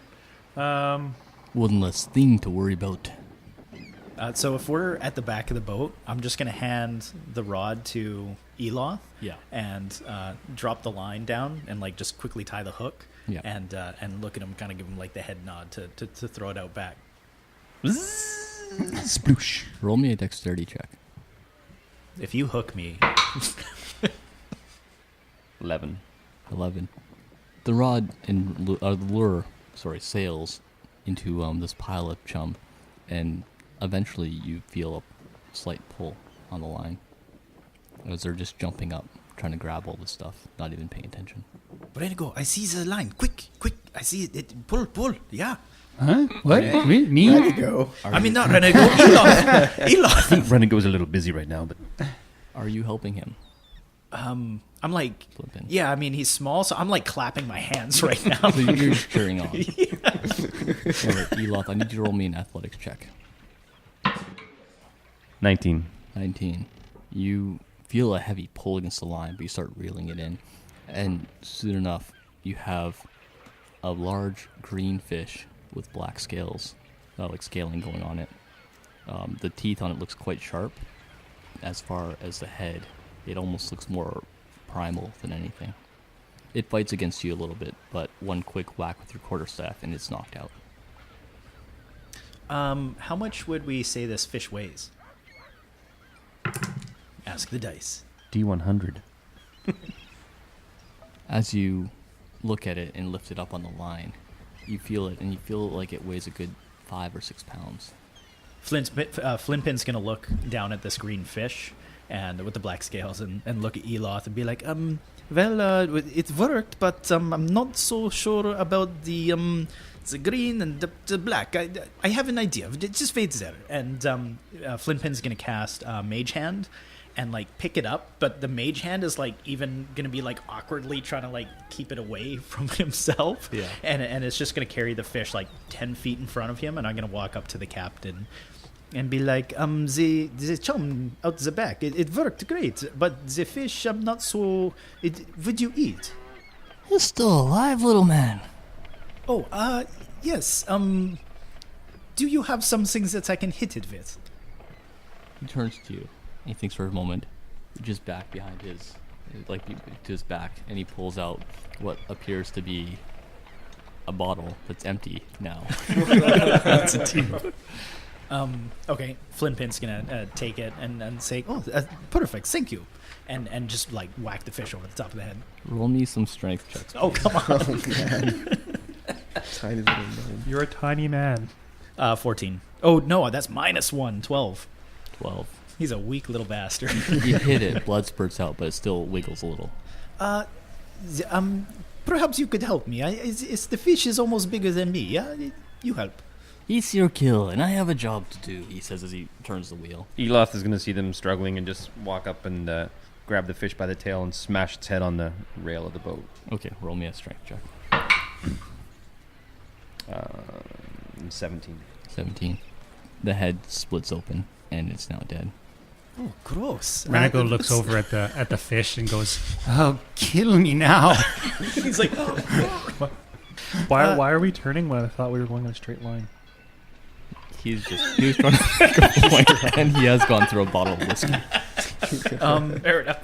One less thing to worry about. So if we're at the back of the boat, I'm just going to hand the rod to Eloth. Yeah. And drop the line down and like just quickly tie the hook. Yeah. And look at him, kind of give him like the head nod to throw it out back. Sploosh. Roll me a dexterity check. If you hook me, 11. 11. The rod and the lure, sails into this pile of chum, and eventually you feel a slight pull on the line as they're just jumping up, trying to grab all the stuff, not even paying attention. Renego, I see the line. Quick. I see it. Pull. Yeah. Huh? What? Me? There you go. I mean, not Renego. Eloth. I Eloth. think Renego's a little busy right now, but Are you helping him? I'm like, Flippin'. yeah, I mean, he's small, so I'm like clapping my hands right now. So you're just cheering on. Alright, Eloth, I need you to roll me an athletics check. 19. 19. You feel a heavy pull against the line, but you start reeling it in. And soon enough, you have a large green fish with black scales, like scaling going on it. The teeth on it looks quite sharp. As far as the head, it almost looks more primal than anything. It fights against you a little bit, but one quick whack with your quarterstaff and it's knocked out. How much would we say this fish weighs? Ask the dice. D100. As you look at it and lift it up on the line, you feel it, and you feel like it weighs a good 5 or 6 pounds. Flintpin's gonna look down at this green fish and with the black scales and look at Eloth and be like, it worked, but I'm not so sure about the green and the black. I have an idea. Just wait there. And Flintpin's gonna cast Mage Hand and like pick it up, but the Mage Hand is like even gonna be like awkwardly trying to like keep it away from himself. Yeah. And it's just gonna carry the fish like 10 feet in front of him, and I'm gonna walk up to the captain and be like, the chum out the back, it worked great, but the fish, I'm not so. Would you eat? He's still alive, little man. Oh, yes. Do you have some things that I can hit it with? He turns to you. And he thinks for a moment, just back behind his, like to his back, and he pulls out what appears to be a bottle that's empty now. That's a team. Okay, Flintpin's gonna take it and say, "Oh, perfect, thank you," and just like whack the fish over the top of the head. Roll me some strength checks. Oh, come on. Tiny little gnome. You're a tiny man. 14. Oh no, that's -1, 12. 12. He's a weak little bastard. You hit it, blood spurts out, but it still wiggles a little. Perhaps you could help me. It's the fish is almost bigger than me. Yeah, you help. It's your kill, and I have a job to do, he says as he turns the wheel. Eloth is going to see them struggling and just walk up and grab the fish by the tail and smash its head on the rail of the boat. Okay, roll me a strength check. 17. 17. The head splits open, and it's now dead. Oh, gross. Renego looks over at the fish and goes, "Oh, kill me now." He's like, Why are we turning when I thought we were going in a straight line? He was trying to make a point, and he has gone through a bottle of whiskey. fair enough.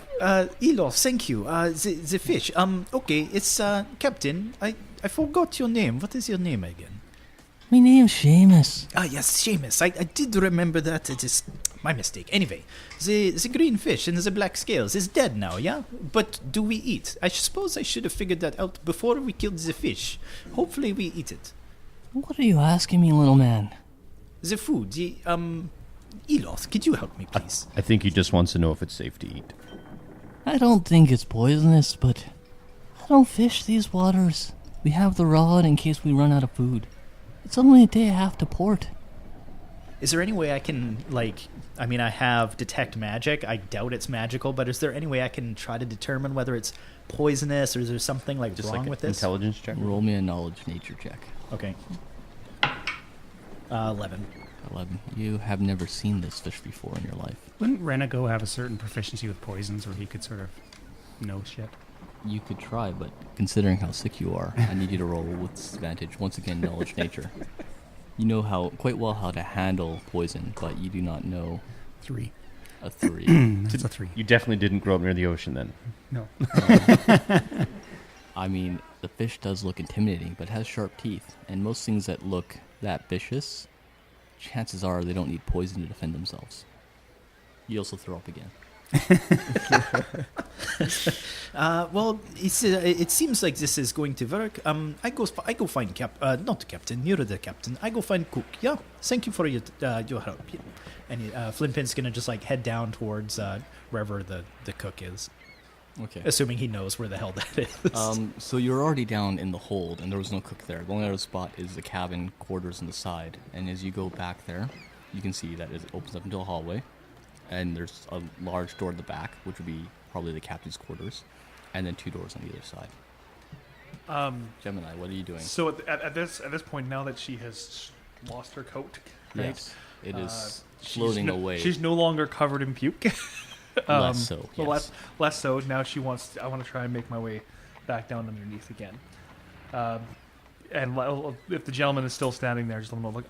Elof, thank you. The fish. Okay, it's Captain. I forgot your name. What is your name again? My name's Seamus. Ah, yes, Seamus. I did remember that. It is my mistake. Anyway, the green fish and the black scales is dead now, yeah? But do we eat? I suppose I should have figured that out before we killed the fish. Hopefully we eat it. What are you asking me, little man? The food, Eloth, could you help me, please? I think he just wants to know if it's safe to eat. I don't think it's poisonous, but I don't fish these waters. We have the rod in case we run out of food. It's only a day and a half to port. Is there any way I can, I have detect magic. I doubt it's magical, but is there any way I can try to determine whether it's poisonous or is there something Just wrong like with an this? intelligence check. Roll me a knowledge nature check. Okay. 11. 11. You have never seen this fish before in your life. Wouldn't Renego have a certain proficiency with poisons where he could sort of know shit? You could try, but considering how sick you are, I need you to roll with disadvantage. Once again, knowledge nature. You know quite well how to handle poison, but you do not know 3. a 3. That's a 3. You definitely didn't grow up near the ocean then. No. I mean, the fish does look intimidating, but it has sharp teeth, and most things that look that vicious, chances are they don't need poison to defend themselves. You also throw up again. Well, it seems like this is going to work. I go find not Captain, you're the Captain. I go find Cook. Yeah, thank you for your help. Yeah. And Flintpin's gonna just head down towards wherever the cook is, Okay. assuming he knows where the hell that is. So you're already down in the hold, and there was no cook there. The only other spot is the cabin quarters on the side. And as you go back there, you can see that it opens up into a hallway, and there's a large door at the back, which would be probably the captain's quarters, and then 2 doors on the other side. Gemini, what are you doing? So at this point, now that she has lost her coat, right? Yes, it is she's floating away. She's no longer covered in puke. Less so, Well, yes. less so. Now she wants. I want to try and make my way back down underneath again. And if the gentleman is still standing there, just let him know. Look,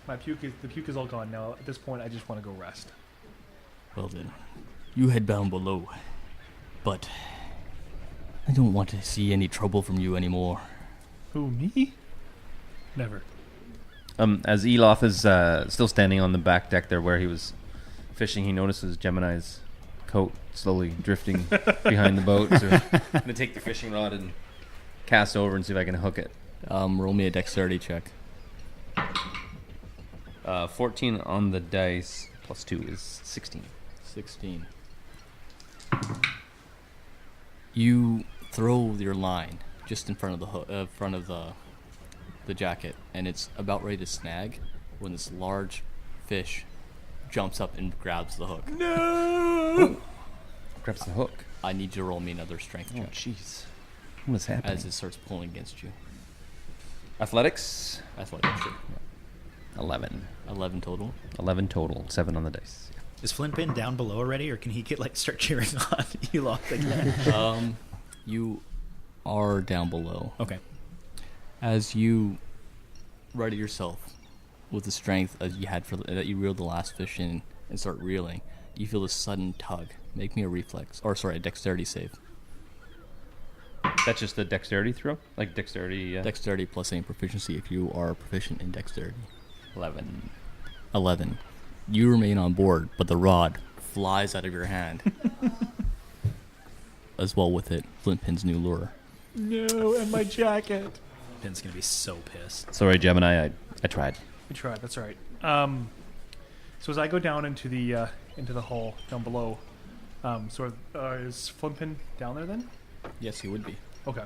the puke is all gone now. At this point, I just want to go rest. Well then, you head down below. But I don't want to see any trouble from you anymore. Who, me? Never. As Eloth is still standing on the back deck there where he was fishing, he notices Gemini's coat slowly drifting behind the boat. So I'm going to take the fishing rod and cast over and see if I can hook it. Roll me a dexterity check. 14 on the dice plus 2 is 16. 16. You throw your line just in front of the jacket, and it's about ready to snag when this large fish jumps up and grabs the hook. No! Grabs the hook. I need you to roll me another strength Oh, check jeez. What is happening? as it starts pulling against you. Athletics? Athletic, sure. 11. 11 total. 11 total. 7 on the dice. Is Flintpin down below already, or can he start cheering on Eloth again? You are down below. Okay. As you ready yourself with the strength as you had that you reeled the last fish in and start reeling, you feel this sudden tug. Make me a dexterity save. That's just a dexterity throw? Like dexterity? Dexterity plus any proficiency if you are proficient in dexterity. 11. 11. You remain on board, but the rod flies out of your hand. As well with it, Flintpin's new lure. No, and my jacket. Pin's gonna be so pissed. Sorry, Gemini. I tried. I tried. That's all right. So as I go down into the hall down below, is Flintpin down there then? Yes, he would be. Okay.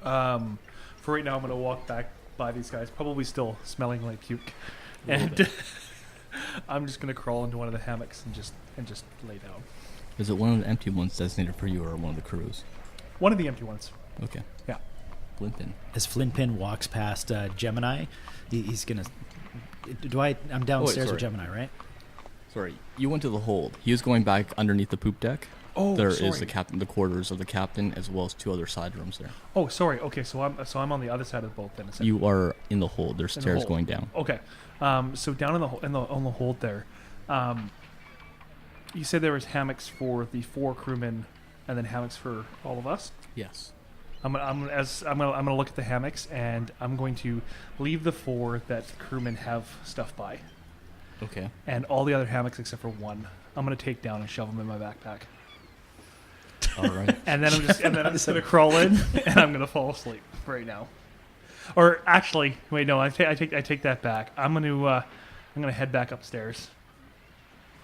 For right now, I'm gonna walk back by these guys, probably still smelling like puke, and I'm just gonna crawl into one of the hammocks and just lay down. Is it one of the empty ones designated for you or one of the crews? One of the empty ones. Okay. Yeah. Flintpin. As Flintpin walks past Gemini, he's gonna. I'm downstairs with sorry. Gemini, right? Sorry, you went to the hold. He was going back underneath the poop deck. Oh, There sorry. is the quarters of the captain, as well as 2 other side rooms there. Oh, sorry. Okay, so I'm on the other side of the boat then. essentially. You are in the hold. There's In the stairs hold. going down. Okay, so down on the hold there, you said there was hammocks for the 4 crewmen, and then hammocks for all of us. Yes. I'm gonna look at the hammocks, and I'm going to leave the 4 that the crewmen have stuff by, Okay. and all the other hammocks except for 1, I'm gonna take down and shove them in my backpack. All right. And then I'm just gonna crawl in, and I'm gonna fall asleep right now. Or actually, wait, no, I take that back. I'm gonna head back upstairs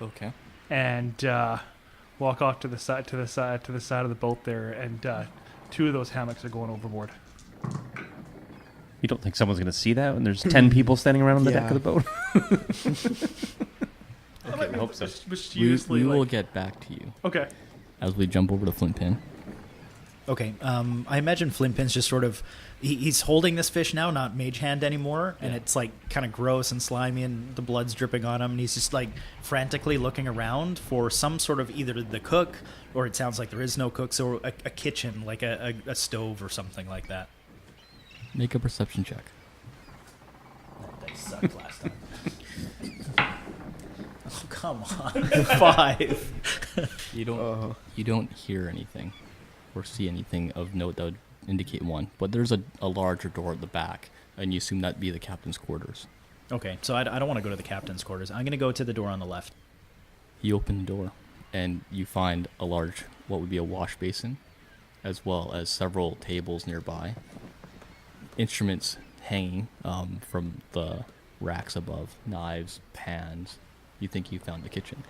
Okay. and walk off to the side of the boat there, and 2 of those hammocks are going overboard. You don't think someone's going to see that when there's 10 people standing around on the deck of the boat? Okay, I hope so. Mysteriously, We will like- get back to you okay. as we jump over to Flintpin. Okay. I imagine Flintpin's just sort of he's holding this fish now, not mage hand anymore, and it's like kind of gross and slimy, and the blood's dripping on him, and he's just like frantically looking around for some sort of either the cook, or it sounds like there is no cook, so a kitchen, like a stove or something like that. Make a perception check. That sucked last time. Oh, come on. 5. You don't hear anything or see anything of note that would indicate one, but there's a larger door at the back, and you assume that'd be the captain's quarters. Okay, so I don't want to go to the captain's quarters. I'm going to go to the door on the left. You open the door, and you find a large, what would be a wash basin, as well as several tables nearby. Instruments hanging from the racks above, knives, pans. You think you found the kitchen.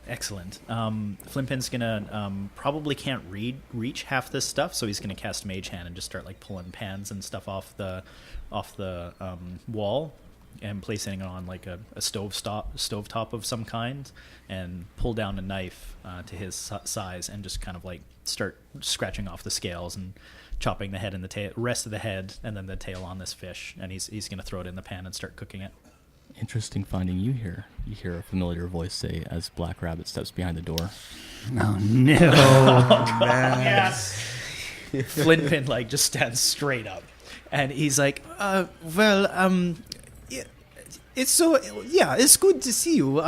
Excellent. Flintpin's gonna probably can't reach half this stuff, so he's gonna cast Mage Hand and just start like pulling pans and stuff off the wall and placing it on like a stovetop of some kind, and pull down a knife to his size and just kind of like start scratching off the scales and chopping the head and the rest of the head and then the tail on this fish, and he's gonna throw it in the pan and start cooking it. Interesting finding you here. You hear a familiar voice say as Black Rabbit steps behind the door. Oh no! Yes. Flintpin like just stands straight up, and he's like, it's good to see you.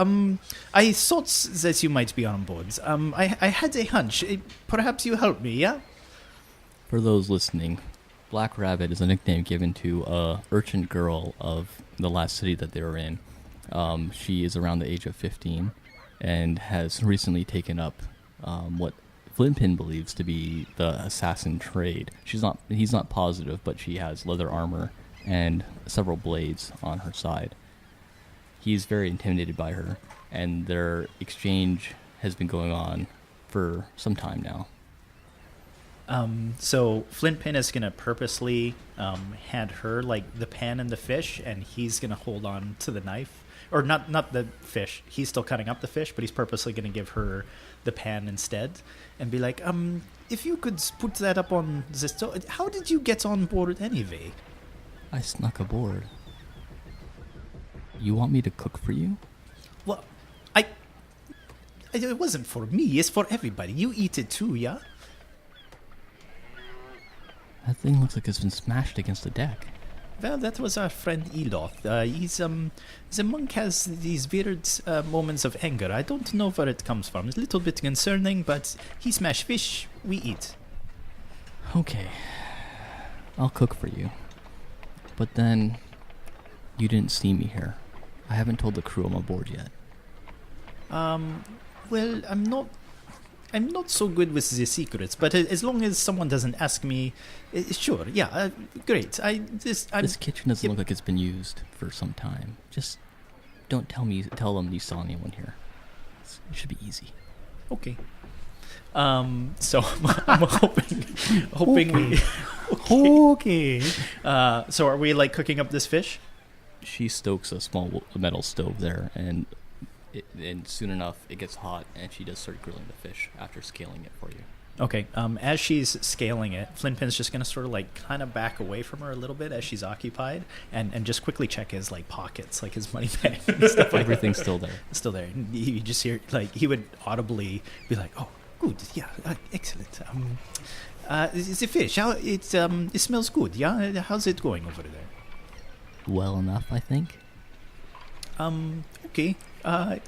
I thought that you might be on board. I had a hunch. Perhaps you help me, yeah? For those listening, Black Rabbit is a nickname given to a urchin girl of the last city that they were in. She is around the age of 15 and has recently taken up what Flintpin believes to be the assassin trade. He's not positive, but she has leather armor and several blades on her side. He's very intimidated by her, and their exchange has been going on for some time now. So Flintpin is gonna purposely hand her like the pan and the fish, and he's gonna hold on to the knife, or not the fish. He's still cutting up the fish, but he's purposely gonna give her the pan instead, and be like, if you could put that up on the stove. How did you get on board anyway? I snuck aboard. You want me to cook for you? Well, it wasn't for me. It's for everybody. You eat it too, yeah? That thing looks like it's been smashed against the deck. Well, that was our friend Eloth. The monk has these weird moments of anger. I don't know where it comes from. It's a little bit concerning, but he smash fish, we eat. Okay. I'll cook for you. But then, you didn't see me here. I haven't told the crew I'm aboard yet. Well, I'm not so good with the secrets, but as long as someone doesn't ask me, sure, yeah, great. This kitchen doesn't look like it's been used for some time. Just don't tell them you saw anyone here. It should be easy. Okay. So I'm hoping we. Okay. So are we like cooking up this fish? She stokes a small metal stove there, and soon enough it gets hot, and she does start grilling the fish after scaling it for you. Okay. As she's scaling it, Flintpin's just gonna sort of like kind of back away from her a little bit as she's occupied, and just quickly check his like pockets, like his money bag and stuff like Everything's that. still there. Still there. You just hear like he would audibly be like, "Oh, good, yeah, excellent. The fish, how it smells good. Yeah, how's it going over there? Well enough, I think. Okay. I'll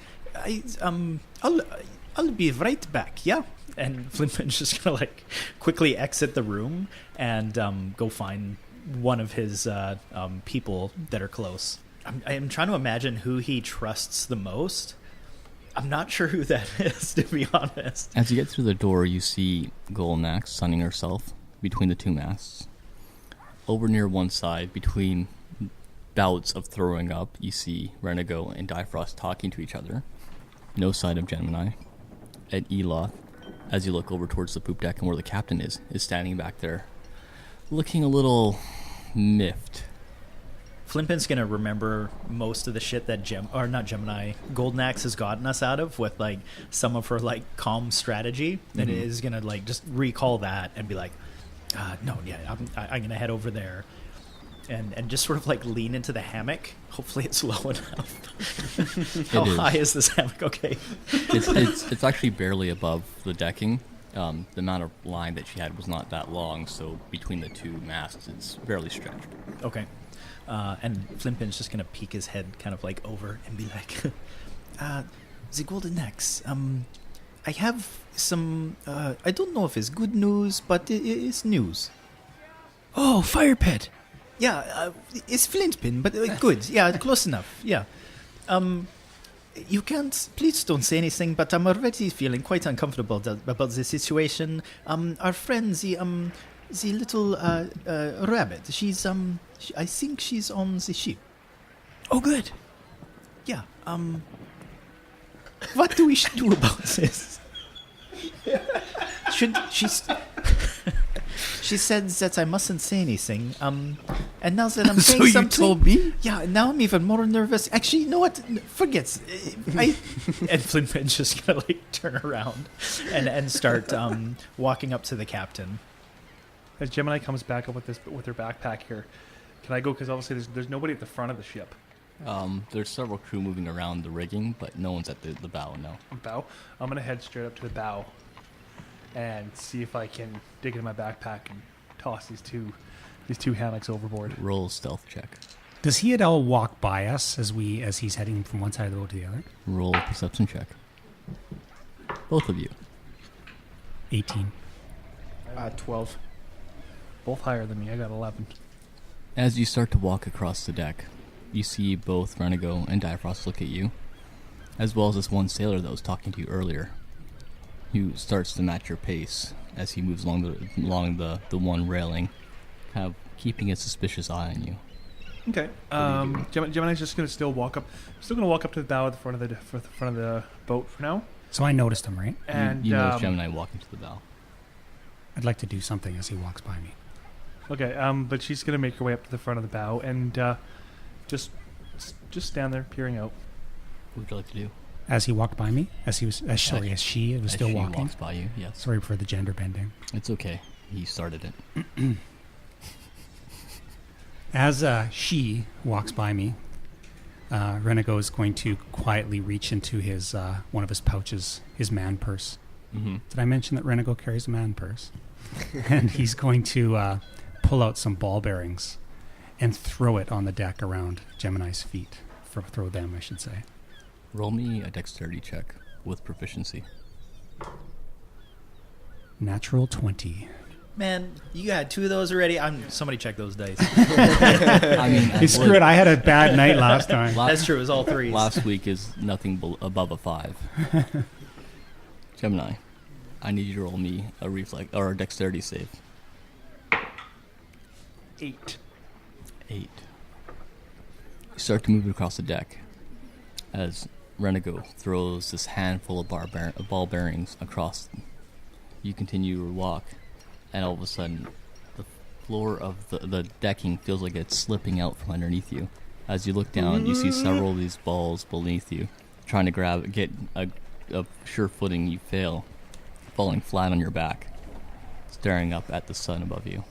be right back. Yeah." And Flintpin's just gonna like quickly exit the room and go find one of his people that are close. I'm trying to imagine who he trusts the most. I'm not sure who that is, to be honest. As you get through the door, you see Golnax sunning herself between the two masts. Over near one side, between bouts of throwing up, you see Renego and Difrost talking to each other. No sign of Gemini. And Eloth, as you look over towards the poop deck and where the captain is standing back there, looking a little miffed. Flintpin's gonna remember most of the shit that Golnax has gotten us out of with like some of her like calm strategy. And is gonna like just recall that and be like, no, yeah, I'm gonna head over there and just sort of like lean into the hammock. Hopefully it's low enough. How high is this hammock? Okay. It's actually barely above the decking. The amount of line that she had was not that long, so between the two masts, it's barely stretched. Okay. And Flintpin's just gonna peek his head kind of like over and be like, the Golden Axe, I have some, I don't know if it's good news, but it's news. Oh, fire pit. Yeah, it's Flintpin, but good. Yeah, close enough. Yeah. You can't, please don't say anything, but I'm already feeling quite uncomfortable about the situation. Our friend, the little rabbit, she's, I think she's on the ship. Oh, good. Yeah, what do we do about this? She said that I mustn't say anything. And now that I'm saying you something, told me? Yeah, now I'm even more nervous. Actually, you know what? Forget. And Flintpin's just gonna like turn around and start walking up to the captain. As Gemini comes back up with her backpack here, can I go? Because obviously there's nobody at the front of the ship. There's several crew moving around the rigging, but no one's at the bow, no. Bow. I'm gonna head straight up to the bow and see if I can dig into my backpack and toss these two hammocks overboard. Roll a stealth check. Does he at all walk by us as he's heading from one side of the boat to the other? Roll a perception check. Both of you. 18. 12. Both higher than me. I got 11. As you start to walk across the deck, you see both Renego and Difrost look at you, as well as this one sailor that was talking to you earlier, who starts to match your pace as he moves along the one railing, kind of keeping a suspicious eye on you. Okay. Gemini's just gonna still walk up to the bow at the front of the boat for now. So I noticed him, right? And you notice Gemini walking to the bow. I'd like to do something as he walks by me. Okay. But she's gonna make her way up to the front of the bow and just stand there peering out. What would you like to do? As he walked by me, as she was still she walking. Walks by you, yes. Sorry for the gender bending. It's okay. He started it. As she walks by me, Renego is going to quietly reach into his one of his pouches, his man purse. Mm-hmm. Did I mention that Renego carries a man purse? And he's going to pull out some ball bearings and throw it on the deck around Gemini's feet. Throw them, I should say. Roll me a dexterity check with proficiency. Natural 20. Man, you had 2 of those already. Somebody check those dice. I mean, Screw it, I had a bad night last time. That's true. It was all 3s. Last week is nothing above a 5. Gemini, I need you to roll me a reflex or a dexterity save. 8. 8. You start to move across the deck as Renego throws this handful of ball bearings across. You continue your walk, and all of a sudden, the floor of the decking feels like it's slipping out from underneath you. As you look down, you see several of these balls beneath you, trying to get a sure footing. You fail, falling flat on your back. staring up at the sun above you.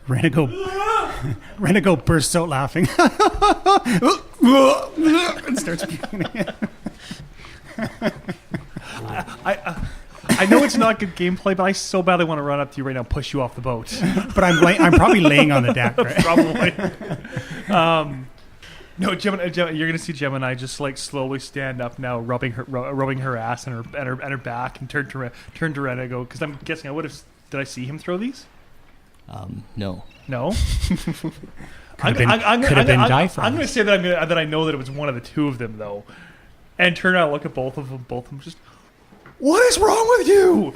Renego bursts out laughing and starts puking again. I know it's not good gameplay, but I so badly want to run up to you right now and push you off the boat. But I'm probably laying on the deck, right? Probably. No, Gemini, you're gonna see Gemini just like slowly stand up now, rubbing her ass and her back, and turn to Renego, because I'm guessing I would have. Did I see him throw these? No. No. Could have been Difrost. I'm gonna say that I know that it was one of the two of them though, and turn around, look at both of them, just. What is wrong with you?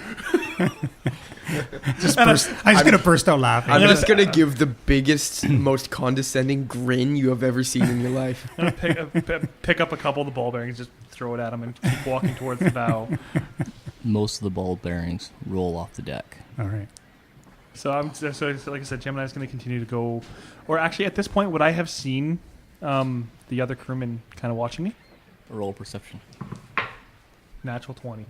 I'm just gonna burst out laughing. I'm just gonna give the biggest, most condescending grin you have ever seen in your life. I'm gonna pick up a couple of the ball bearings, just throw it at him, and keep walking towards the bow. Most of the ball bearings roll off the deck. All right. So like I said, Gemini's going to continue to go. Or actually, at this point, would I have seen the other crewman kind of watching me? Roll perception. Natural 20.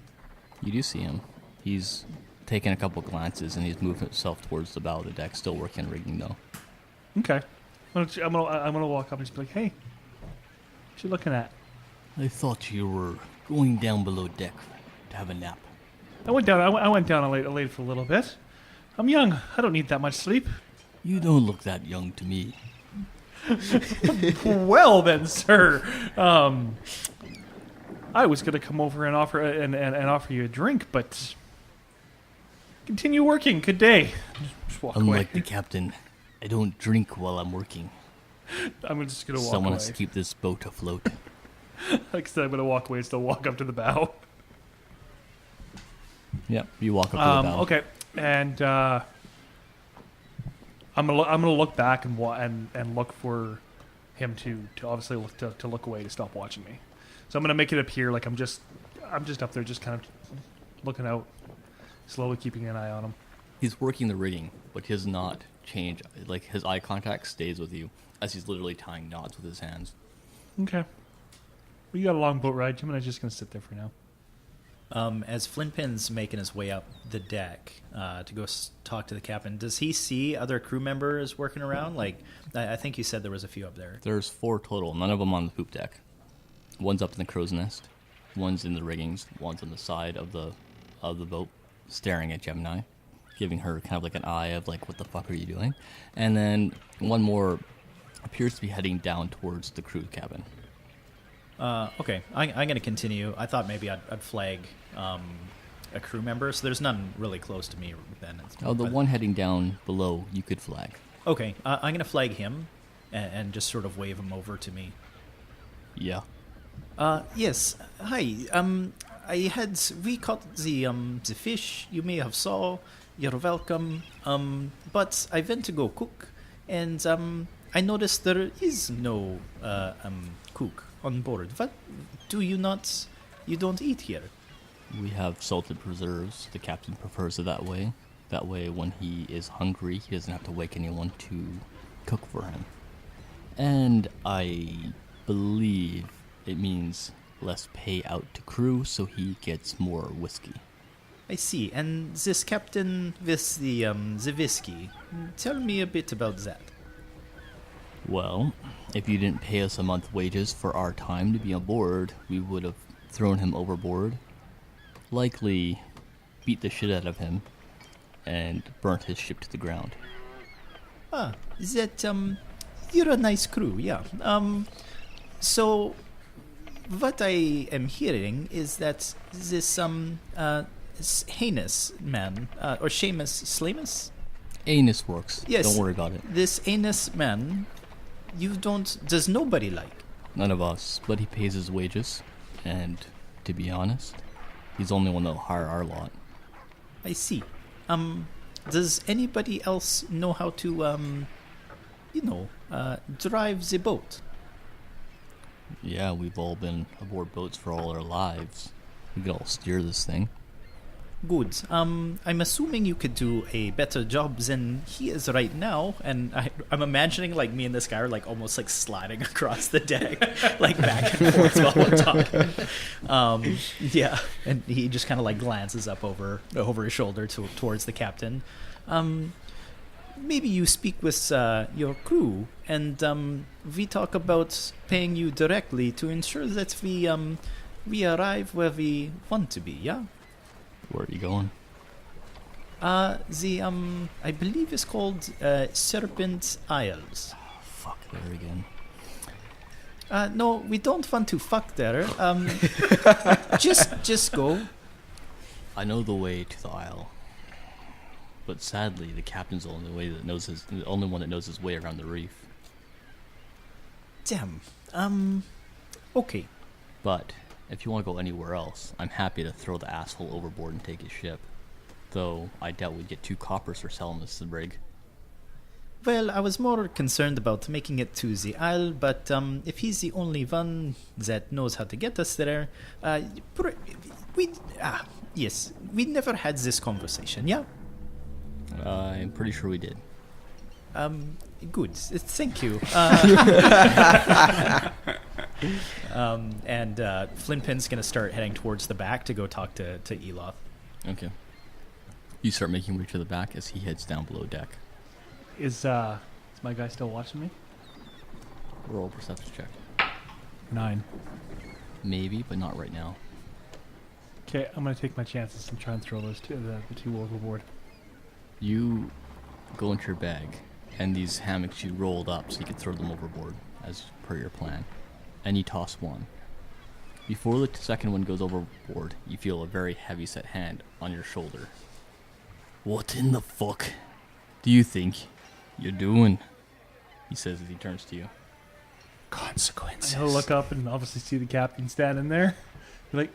You do see him. He's taken a couple glances and he's moved himself towards the bow of the deck, still working on rigging though. Okay. I'm gonna walk up and just be like, "Hey, what you looking at?" I thought you were going down below deck to have a nap. I went down. I went down and laid for a little bit. I'm young. I don't need that much sleep. You don't look that young to me. Well then, sir. I was gonna come over and offer you a drink, but continue working. Good day. Just walk Unlike away. the captain, I don't drink while I'm working. I'm just gonna walk Someone away. has to keep this boat afloat. Like I said, I'm gonna walk away and still walk up to the bow. Yep, you walk up to the bow. Okay, and I'm gonna look back and look for him to obviously look away, to stop watching me. So I'm gonna make it appear like I'm just up there, just kind of looking out, slowly keeping an eye on him. He's working the rigging, but he does not change. Like, his eye contact stays with you as he's literally tying knots with his hands. Okay. Well, you got a long boat ride. Jim and I's just gonna sit there for now. As Flintpin's making his way up the deck to go talk to the captain, does he see other crew members working around? Like, I think you said there was a few up there. There's 4 total, none of them on the poop deck. One's up in the crow's nest, one's in the riggings, one's on the side of the boat, staring at Gemini, giving her kind of like an eye of like, what the fuck are you doing? And then one more appears to be heading down towards the crew cabin. Okay, I'm going to continue. I thought maybe I'd flag a crew member, so there's none really close to me then. The one heading down below, you could flag. Okay, I'm going to flag him and just sort of wave him over to me. Yeah. Yes. Hi. We caught the fish. You may have saw. You're welcome. But I went to go cook, and I noticed there is no cook on board. What do you not? You don't eat here. We have salted preserves. The captain prefers it that way. That way, when he is hungry, he doesn't have to wake anyone to cook for him. And I believe it means less pay out to crew, so he gets more whiskey. I see. And this captain with the whiskey, tell me a bit about that. Well, if you didn't pay us a month's wages for our time to be on board, we would have thrown him overboard, likely beat the shit out of him, and burnt his ship to the ground. You're a nice crew, yeah. So what I am hearing is that this heinous man, or Seamus? Anus works. Yes. Don't worry about it. This heinous man, does nobody like? None of us, but he pays his wages, and to be honest, he's the only one that'll hire our lot. I see. Does anybody else know how to, drive the boat? Yeah, we've all been aboard boats for all our lives. We could all steer this thing. Good. I'm assuming you could do a better job than he is right now, and I'm imagining like me and this guy are like almost like sliding across the deck, like back and forth while we're talking. Yeah, and he just kind of like glances up over his shoulder towards the captain. Maybe you speak with your crew, and we talk about paying you directly to ensure that we arrive where we want to be. Yeah. Where are you going? I believe it's called Serpent Isles. Fuck there again. No, we don't want to fuck there. Just go. I know the way to the isle, but sadly, the captain's the only one that knows his way around the reef. Damn. Okay. But if you want to go anywhere else, I'm happy to throw the asshole overboard and take his ship. Though I doubt we'd get 2 coppers for selling this rig. Well, I was more concerned about making it to the isle, but if he's the only one that knows how to get us there, yes, we never had this conversation, yeah? I'm pretty sure we did. Good. Thank you. And Flintpin's going to start heading towards the back to go talk to Eloth. Okay. You start making your way to the back as he heads down below deck. Is my guy still watching me? Roll a perception check. 9. Maybe, but not right now. Okay, I'm gonna take my chances and try and throw those the 2 overboard. You go into your bag, and these hammocks you rolled up so you could throw them overboard, as per your plan. And you toss one. Before the second one goes overboard, you feel a very heavy-set hand on your shoulder. What in the fuck do you think you're doing? He says as he turns to you. Consequences. I'll look up and obviously see the captain standing there. You're like,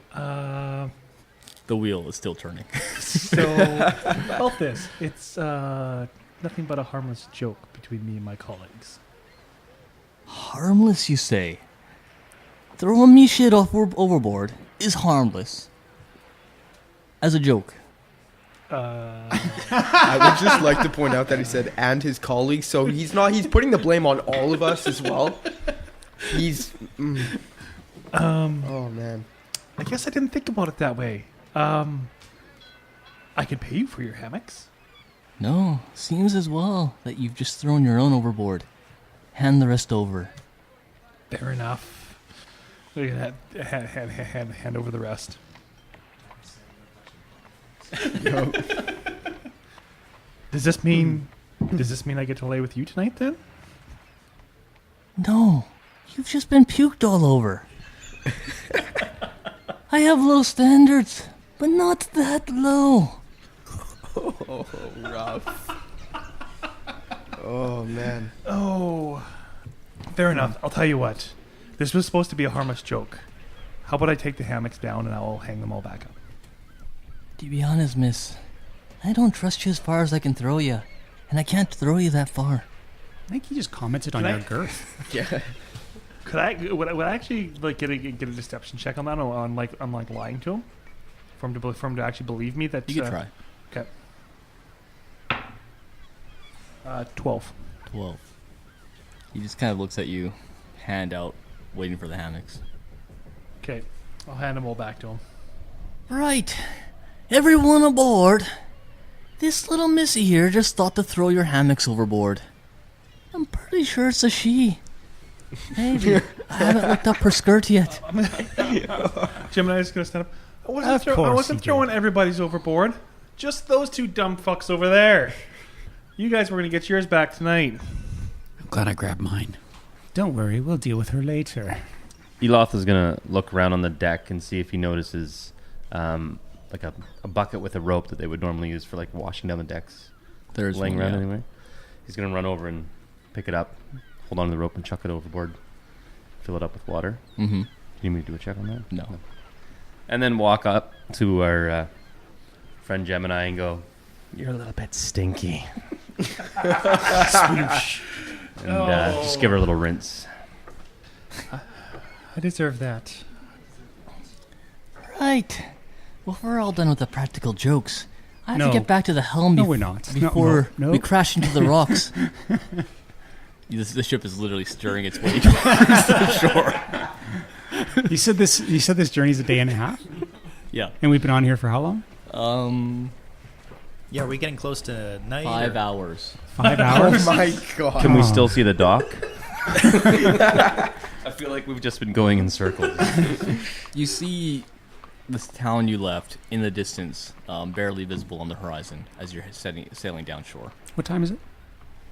The wheel is still turning. So, about this, it's nothing but a harmless joke between me and my colleagues. Harmless, you say? Throwing me shit off overboard is harmless. As a joke. I would just like to point out that he said and his colleagues, so he's putting the blame on all of us as well. Oh man. I guess I didn't think about it that way. I could pay you for your hammocks. No, seems as well that you've just thrown your own overboard. Hand the rest over. Fair enough. Look at that. Hand over the rest. Does this mean I get to lay with you tonight then? No, you've just been puked all over. I have low standards, but not that low. Oh, rough. Oh man. Oh, fair enough. I'll tell you what. This was supposed to be a harmless joke. How about I take the hammocks down and I'll hang them all back up? To be honest, miss, I don't trust you as far as I can throw you, and I can't throw you that far. I think he just commented on your girth. Yeah. Would I actually like get a deception check on that on lying to him, for him to actually believe me that You can try. Okay. 12. 12. He just kind of looks at you, hand out, waiting for the hammocks. Okay, I'll hand them all back to him. Right. Everyone aboard. This little missy here just thought to throw your hammocks overboard. I'm pretty sure it's a she. Maybe. I haven't looked up her skirt yet. Gemini's gonna stand up. I Of course wasn't he throwing everybody's overboard. Just those 2 dumb fucks over there. You guys were gonna get yours back tonight. I'm glad I grabbed mine. Don't worry, we'll deal with her later. Eloth is going to look around on the deck and see if he notices like a bucket with a rope that they would normally use for like washing down the decks. There's laying one, around yeah. anyway. He's going to run over and pick it up, hold on to the rope and chuck it overboard, fill it up with water. Mm-hmm. Do you need me to do a check on that? No. And then walk up to our friend Gemini and go, "You're a little bit stinky." Swoosh. And just give her a little rinse. I deserve that. Right. Well, we're all done with the practical jokes. I have No. to get back to the helm No, we're not. No, before no. we crash into the rocks. The ship is literally stirring its way towards the shore. You said this journey's a day and a half, Yeah. and we've been on here for how long? Yeah, are we getting close to night? 5 or- hours. 5 hours. Oh my god. Can we still see the dock? I feel like we've just been going in circles. You see this town you left in the distance, barely visible on the horizon as you're sailing down shore. What time is it?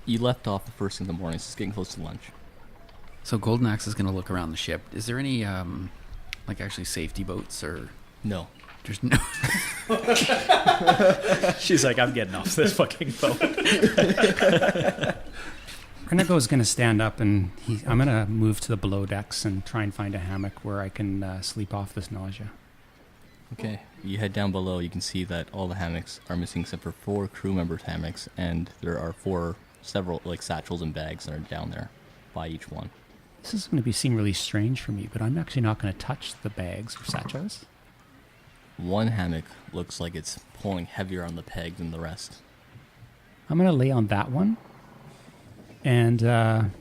You left off the first thing in the morning, so it's getting close to lunch. So Golden Axe is going to look around the ship. Is there any, like, actually safety boats or... No. There's no... She's like, I'm getting off this fucking boat. Renego's going to stand up, and I'm going to move to the below decks and try and find a hammock where I can sleep off this nausea. Okay. You head down below, you can see that all the hammocks are missing except for 4 crew members' hammocks, and there are several like satchels and bags that are down there by each one. This is going to seem really strange for me, but I'm actually not going to touch the bags or satchels. One hammock looks like it's pulling heavier on the peg than the rest. I'm going to lay on that one, and I'm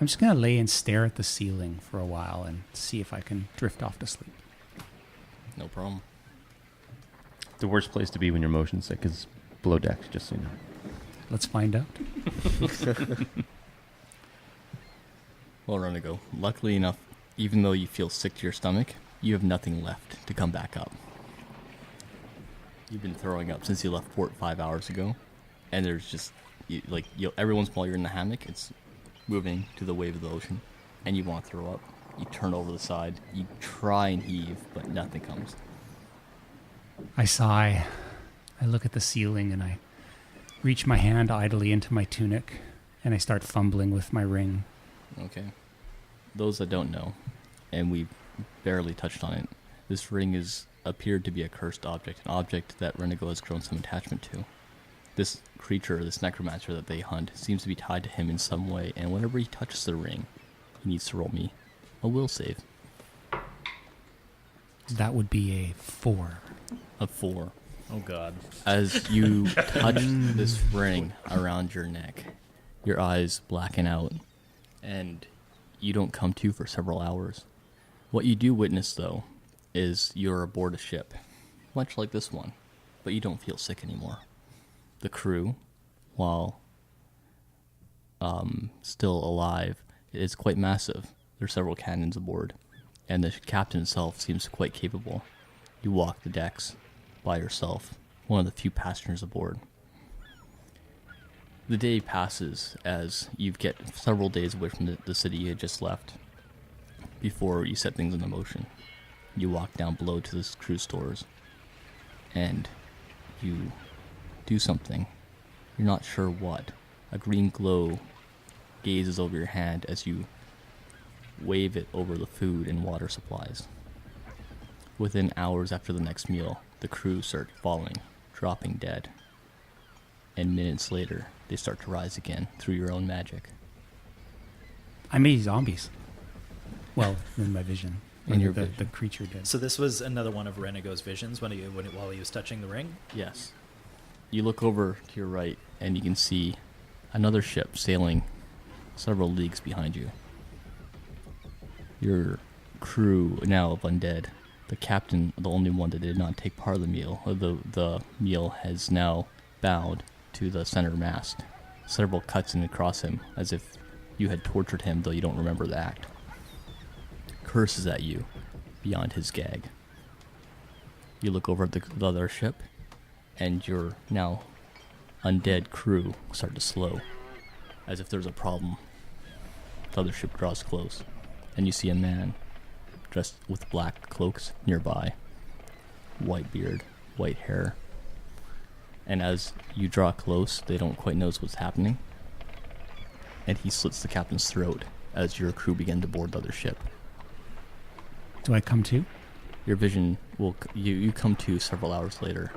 just going to lay and stare at the ceiling for a while and see if I can drift off to sleep. No problem. The worst place to be when you're motion sick is below deck, just so you know. Let's find out. Well, Renego, luckily enough, even though you feel sick to your stomach, you have nothing left to come back up. You've been throwing up since you left port 5 hours ago, and there's just, every once in a while you're in the hammock, it's moving to the wave of the ocean, and you want to throw up. You turn over the side, you try and heave, but nothing comes. I sigh. I look at the ceiling and I reach my hand idly into my tunic and I start fumbling with my ring. Okay. Those that don't know, and we barely touched on it, this ring appeared to be a cursed object, an object that Renego has grown some attachment to. This creature, this necromancer that they hunt, seems to be tied to him in some way, and whenever he touches the ring, he needs to roll me a will save. That would be a 4. A 4. Oh, God. As you touch this ring around your neck, your eyes blacken out, and you don't come to for several hours. What you do witness, though, is you're aboard a ship, much like this one, but you don't feel sick anymore. The crew, while still alive, is quite massive. There's several cannons aboard, and the captain himself seems quite capable. You walk the decks by yourself, one of the few passengers aboard. The day passes as you get several days away from the city you had just left before you set things into motion. You walk down below to the crew stores, and you do something. You're not sure what. A green glow gazes over your hand as you wave it over the food and water supplies. Within hours after the next meal, the crew start falling, dropping dead. And minutes later, they start to rise again through your own magic. I made zombies. Well, in my vision. In your the vision. creature did. So this was another one of Renego's visions while he was touching the ring? Yes. You look over to your right, and you can see another ship sailing several leagues behind you. Your crew now of undead. The captain, the only one that did not take part of the meal, the meal has now bowed to the center mast. Several cuts in across him, as if you had tortured him, though you don't remember the act. Curses at you beyond his gag. You look over at the other ship, and your now undead crew start to slow, as if there's a problem. The other ship draws close, and you see a man dressed with black cloaks nearby, white beard, white hair. And as you draw close, they don't quite notice what's happening, and he slits the captain's throat as your crew begin to board the other ship. Do I come to? Your vision will you come to several hours later.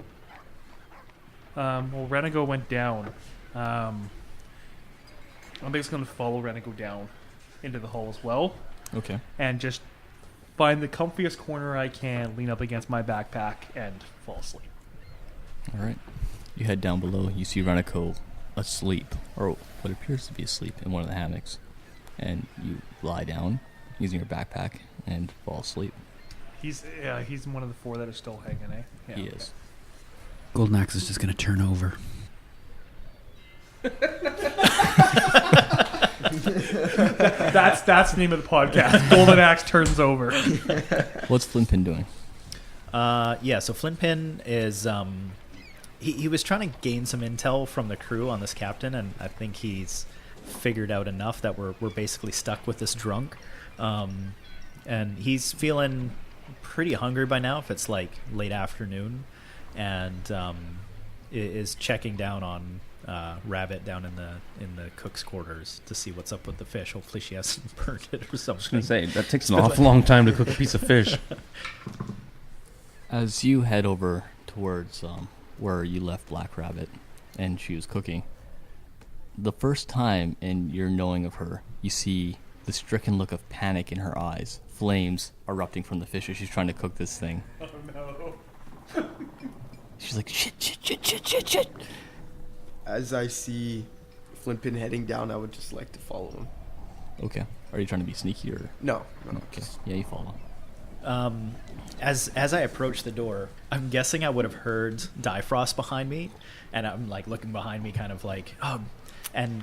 Well, Renego went down. I'm basically going to follow Renego down into the hull as well, Okay. and just find the comfiest corner I can, lean up against my backpack, and fall asleep. All right. You head down below. You see Renico asleep, or what appears to be asleep, in one of the hammocks. And you lie down using your backpack and fall asleep. He's one of the 4 that are still hanging, eh? Yeah, He okay. is. Golden Axe is just going to turn over. That's the name of the podcast. Golden Axe turns over. What's Flintpin doing? So Flintpin is he was trying to gain some intel from the crew on this captain, and I think he's figured out enough that we're basically stuck with this drunk, and he's feeling pretty hungry by now if it's like late afternoon, and is checking down on Rabbit down in the cook's quarters to see what's up with the fish. Hopefully she hasn't burnt it or something. I was going to say, that takes an awful long time to cook a piece of fish. As you head over towards where you left Black Rabbit and she was cooking, the first time in your knowing of her, you see the stricken look of panic in her eyes, flames erupting from the fish as she's trying to cook this thing. Oh no. She's like, shit. As I see Flintpin heading down, I would just like to follow him. Okay. Are you trying to be sneaky or? No. Okay. Yeah, you follow. As I approach the door, I'm guessing I would have heard Difrost behind me, and I'm like looking behind me, kind of like, and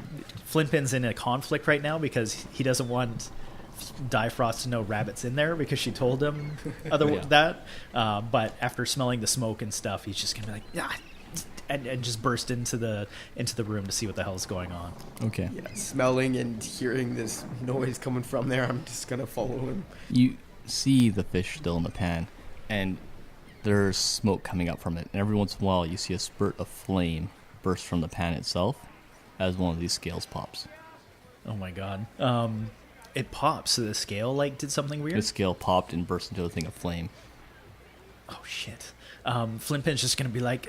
Flintpin's in a conflict right now because he doesn't want Difrost to know Rabbit's in there because she told him that. But after smelling the smoke and stuff, he's just gonna be like, yeah, and just burst into the room to see what the hell's going on. Okay. Yeah, smelling and hearing this noise coming from there, I'm just gonna follow him. You see the fish still in the pan, and there's smoke coming up from it. And every once in a while, you see a spurt of flame burst from the pan itself as one of these scales pops. Oh my god. It pops. So the scale did something weird. The scale popped and burst into a thing of flame. Oh shit. Flintpin's just gonna be like,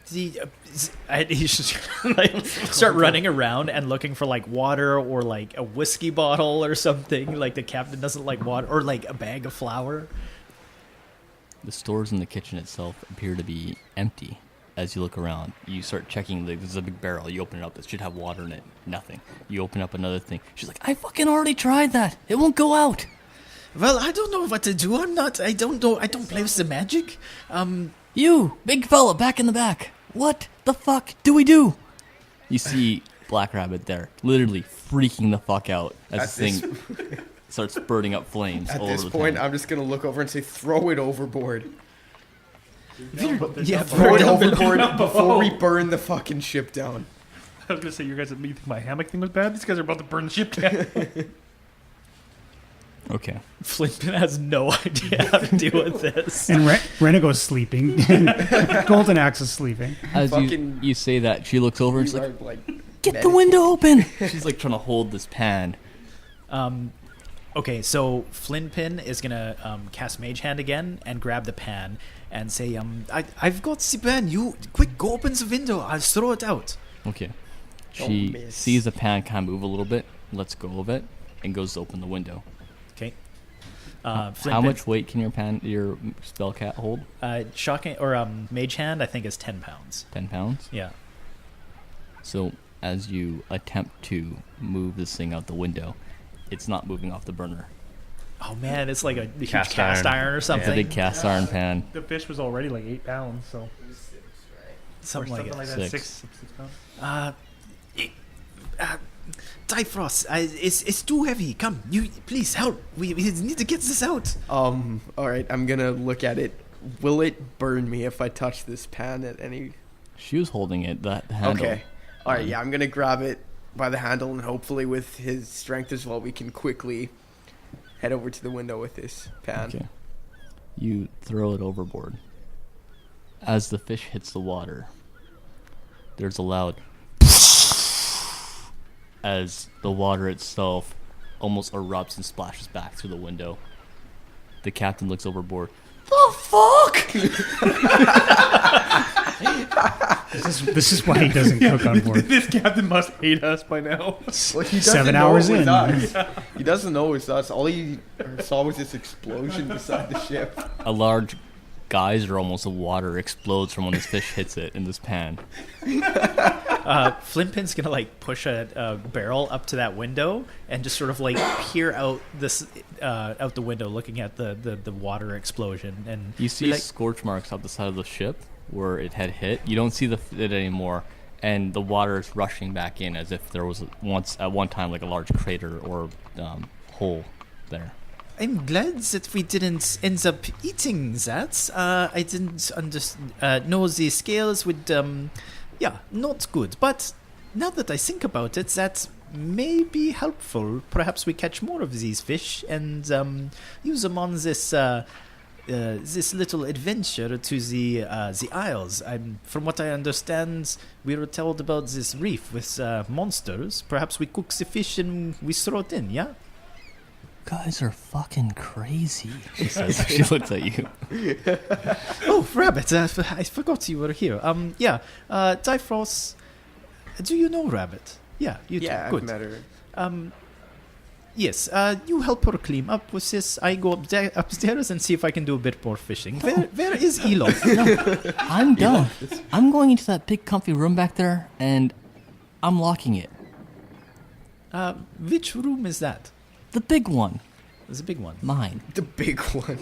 he's just like start running around and looking for like water or like a whiskey bottle or something. Like the captain doesn't like water, or like a bag of flour. The stores in the kitchen itself appear to be empty. As you look around, you start checking. There's a big barrel. You open it up. It should have water in it. Nothing. You open up another thing. She's like, I fucking already tried that. It won't go out. Well, I don't know what to do. I don't know. I don't play with the magic. You, big fella, back in the back. What the fuck do we do? You see Black Rabbit there, literally freaking the fuck out as this thing starts spurting up flames At all this over the point, pan. I'm just gonna look over and say, throw it overboard. Yeah, Throw it overboard before we burn the fucking ship down. I was gonna say, you guys think my hammock thing was bad? These guys are about to burn the ship down. Okay. Flintpin has no idea how to deal with this. And Renigo's sleeping. And Golden Axe is sleeping. As Fucking- you say that, she looks over and she's You like, are, like, get the window open. She's like trying to hold this pan. Okay, so Flintpin is gonna cast Mage Hand again and grab the pan and say, I've got the pan. You quick, go open the window. I'll throw it out. Okay. Don't She miss. sees the pan kind of move a little bit, lets go of it, and goes to open the window. okay. How Flintpin- much weight can your spell cat hold? shocking or Mage Hand? I think is 10 pounds. 10 pounds? Yeah. So as you attempt to move this thing out the window, it's not moving off the burner. Oh man, it's like a huge Cast cast iron. iron or It's something. a big cast iron pan. The fish was already like 8 pounds, so something or like something it. like that. Six. 6 pounds. Difrost, it's too heavy. Come, you please help. We need to get this out. All right, I'm gonna look at it. Will it burn me if I touch this pan at any? She was holding it, that handle. Okay. All right, yeah, I'm gonna grab it by the handle, and hopefully with his strength as well, we can quickly head over to the window with this pan. Okay. You throw it overboard. As the fish hits the water, there's a loud as the water itself almost erupts and splashes back through the window. The captain looks overboard. The fuck? This is why he doesn't cook on board. This captain must hate us by now. Well, he 7 doesn't hours know it was in. us. He doesn't know it's us. All he saw was this explosion beside the ship. A large geyser almost of water explodes from when this fish hits it in this pan. Flintpin's gonna like push a barrel up to that window and just sort of like peer out out the window, looking at the water explosion. And You see be like, scorch marks out the side of the ship where it had hit. You don't see it anymore, and the water is rushing back in as if there was at one time like a large crater or hole there. I'm glad that we didn't end up eating that. I didn't know the scales would, not good. But now that I think about it, that may be helpful. Perhaps we catch more of these fish and use them on this this little adventure to the Isles. From what I understand, we were told about this reef with monsters. Perhaps we cook the fish and we throw it in, yeah? Guys are fucking crazy, she says. She looks at you. Oh, Rabbit, I forgot you were here. Difrost, do you know Rabbit? Yeah, you do. Yeah, Good. I've met her. Yes, you help her clean up with this. I go upstairs and see if I can do a bit more fishing. Where is Elof? I'm done. I'm going into that big comfy room back there, and I'm locking it. Which room is that? The big one. It's a big one. Mine. The big one.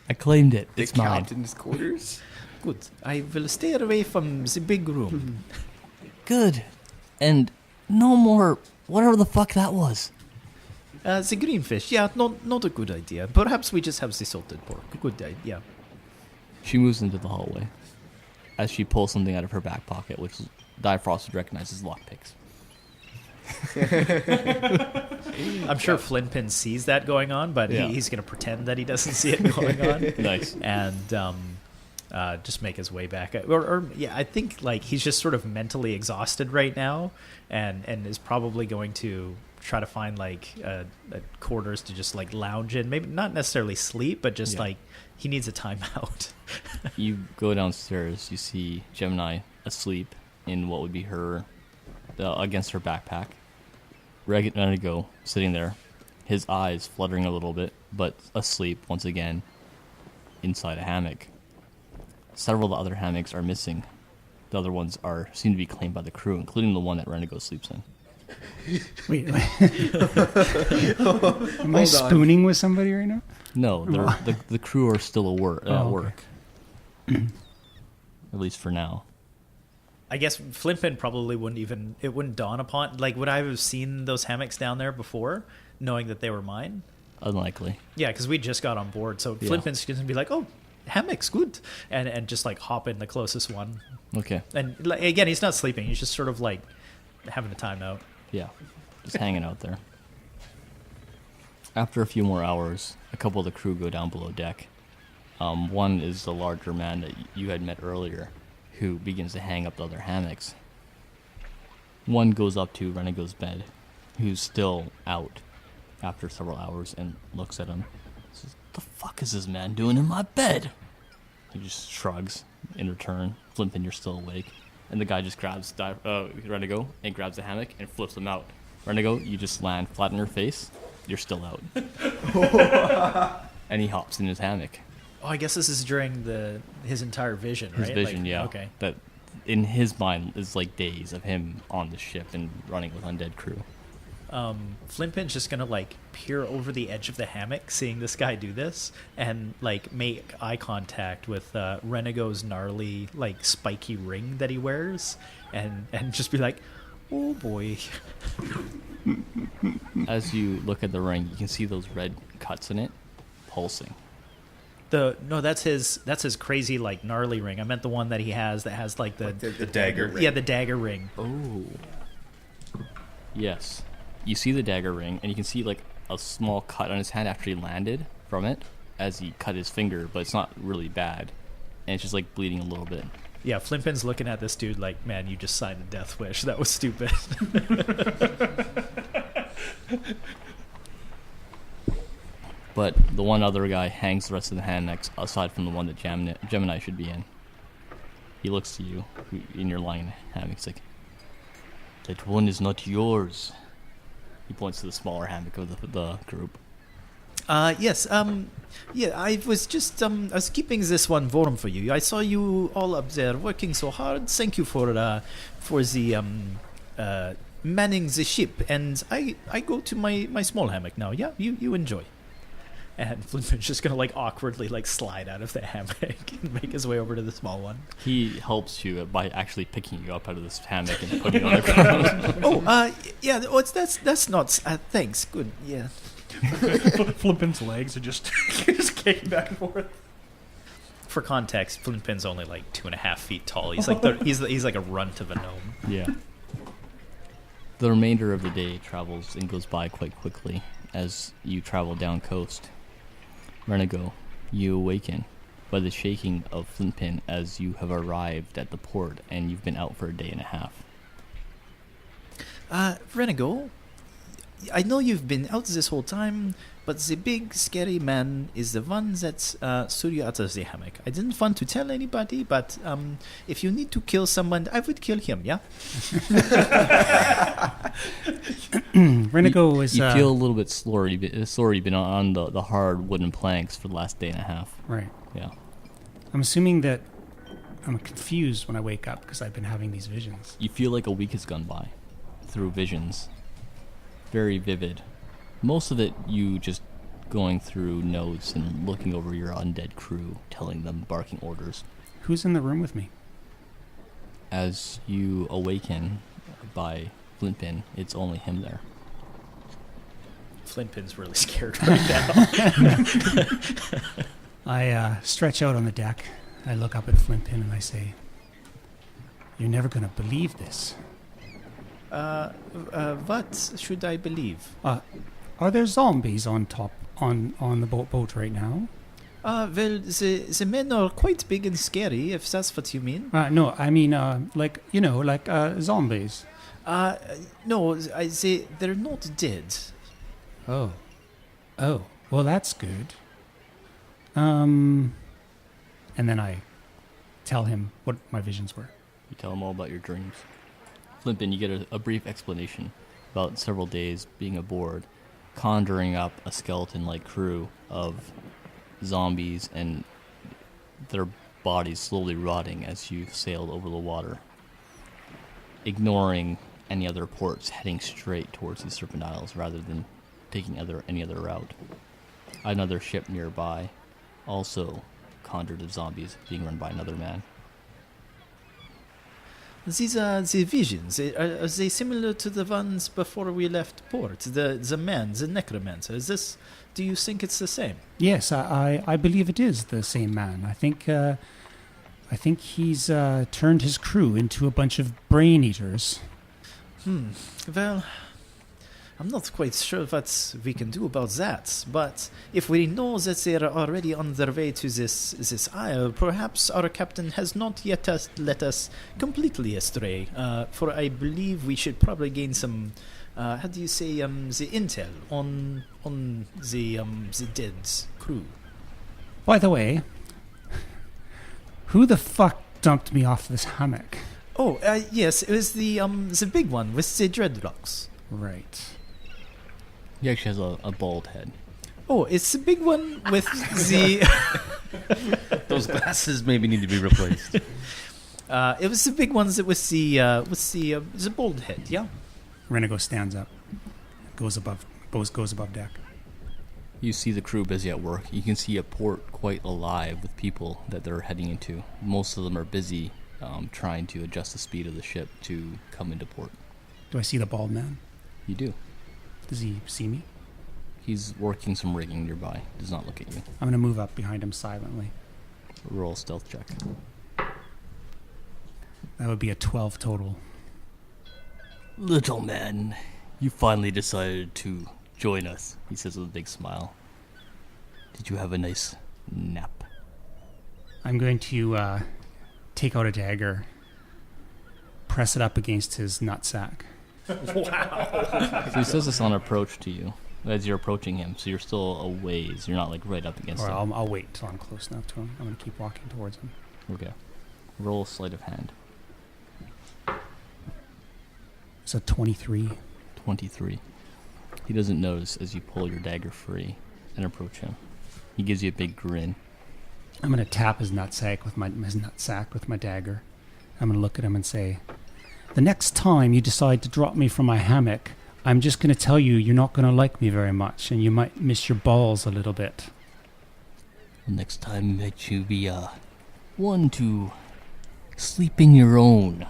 I claimed it. The It's mine. captain's quarters. Good. I will stay away from the big room. Good. And no more whatever the fuck that was. The green fish, yeah, not a good idea. Perhaps we just have the salted pork. Good idea. She moves into the hallway as she pulls something out of her back pocket, which Difrost would recognize as lockpicks. I'm sure Flintpin sees that going on, but Yeah. he's going to pretend that he doesn't see it going on. Nice. And just make his way back. I think like he's just sort of mentally exhausted right now, and is probably going to try to find like quarters to just like lounge in. Maybe not necessarily sleep, but just like he needs a timeout. You go downstairs. You see Gemini asleep in what would be her against her backpack. Renigo sitting there, his eyes fluttering a little bit, but asleep once again inside a hammock. Several of the other hammocks are missing. The other ones seem to be claimed by the crew, including the one that Renigo sleeps in. Wait. Am I spooning with somebody right now? No, the crew are still at work. At least for now. I guess Flintpin probably wouldn't dawn upon, like, would I have seen those hammocks down there before, knowing that they were mine? Unlikely. Yeah, because we just got on board, so Flintpin's going to be like, oh, hammocks, good, and just like hop in the closest one. Okay. And like, again, he's not sleeping, he's just sort of like having a timeout. Yeah, just hanging out there. After a few more hours, a couple of the crew go down below deck. One is the larger man that you had met earlier, who begins to hang up the other hammocks. One goes up to Renigo's bed, who's still out after several hours, and looks at him. Says, "The fuck is this man doing in my bed?" He just shrugs in return. Flintpin, you're still awake. And the guy just grabs Renigo and grabs the hammock and flips him out. Renigo, you just land flat on your face. You're still out. And he hops in his hammock. Oh, I guess this is during his entire vision, right? His vision, like, yeah. Okay. That in his mind is like days of him on the ship and running with undead crew. Flintpin's just gonna like peer over the edge of the hammock, seeing this guy do this, and like make eye contact with Renigo's gnarly, like spiky ring that he wears, and just be like, "Oh boy." As you look at the ring, you can see those red cuts in it, pulsing. That's his crazy like gnarly ring. I meant the one that he has that has like the dagger ring. Yeah, the dagger ring. Oh. Yes. You see the dagger ring, and you can see like a small cut on his hand actually landed from it as he cut his finger, but it's not really bad. And it's just like bleeding a little bit. Yeah, Flintpin's looking at this dude like, man, you just signed a death wish. That was stupid. But the one other guy hangs the rest of the hammocks aside from the one that Gemini should be in. He looks to you, and you're lying in a hammock. He's like, "That one is not yours." He points to the smaller hammock of the group. Yes. Yeah, I was just I was keeping this one warm for you. I saw you all up there working so hard. Thank you for the manning the ship. And I go to my small hammock now. Yeah, you enjoy. And Flint's just gonna like awkwardly like slide out of the hammock and make his way over to the small one. He helps you by actually picking you up out of this hammock and putting you on the ground. Yeah. Oh, that's not. Thanks. Good. Yeah. Flippin's legs are just kicking back and forth. For context, Flintpin's only like 2.5 feet tall. He's like he's like a runt of a gnome. Yeah. The remainder of the day travels and goes by quite quickly as you travel down coast. Renego, you awaken by the shaking of Flintpin as you have arrived at the port and you've been out for a day and a half. Renego, I know you've been out this whole time, but the big scary man is the one that threw you out of the hammock. I didn't want to tell anybody, but if you need to kill someone, I would kill him, yeah? Renego is... You feel a little bit slower. You've been on the hard wooden planks for the last day and a half. Right. Yeah. I'm assuming that I'm confused when I wake up because I've been having these visions. You feel like a week has gone by through visions. Very vivid. Most of it you just going through notes and looking over your undead crew, telling them barking orders. Who's in the room with me? As you awaken by Flintpin, it's only him there. Flintpin's really scared right now. I stretch out on the deck. I look up at Flintpin and I say, "You're never going to believe this." What should I believe? Are there zombies on top on the boat right now? Well, the men are quite big and scary, if that's what you mean. No, I mean, like zombies. No, they're not dead. Oh, well, that's good. And then I tell him what my visions were. You tell him all about your dreams. Flintpin, you get a brief explanation about several days being aboard, conjuring up a skeleton-like crew of zombies and their bodies slowly rotting as you sailed over the water, ignoring any other ports, heading straight towards the Serpent Isles rather than taking any other route. Another ship nearby also conjured of zombies being run by another man. These are the visions. Are they similar to the ones before we left port? The man, the necromancer. Do you think it's the same? Yes, I believe it is the same man. I think he's turned his crew into a bunch of brain eaters. Well, I'm not quite sure what we can do about that, but if we know that they are already on their way to this isle, perhaps our captain has not yet let us completely astray, for I believe we should probably gain some, how do you say, the intel on the dead crew. By the way, who the fuck dumped me off this hammock? Oh, yes, it was the big one with the dreadlocks. Right. He actually has a bald head. Oh, it's the big one with the... Those glasses maybe need to be replaced. It was the big ones that was the bald head, yeah? Renego stands up, goes above deck. You see the crew busy at work. You can see a port quite alive with people that they're heading into. Most of them are busy trying to adjust the speed of the ship to come into port. Do I see the bald man? You do. Does he see me? He's working some rigging nearby. Does not look at you. I'm going to move up behind him silently. Roll a stealth check. That would be a 12 total. Little man, you finally decided to join us, he says with a big smile. Did you have a nice nap? I'm going to take out a dagger, press it up against his nutsack. Wow. So he says this on approach to you as you're approaching him, so you're still a ways. You're not like right up against Or him. I'll wait till I'm close enough to him. I'm going to keep walking towards him. Okay. Roll sleight of hand. It's a 23. 23. He doesn't notice as you pull your dagger free and approach him. He gives you a big grin. I'm going to tap his nutsack with my dagger. I'm going to look at him and say, the next time you decide to drop me from my hammock, I'm just going to tell you you're not going to like me very much, and you might miss your balls a little bit. Next time that you be one to sleep in your own,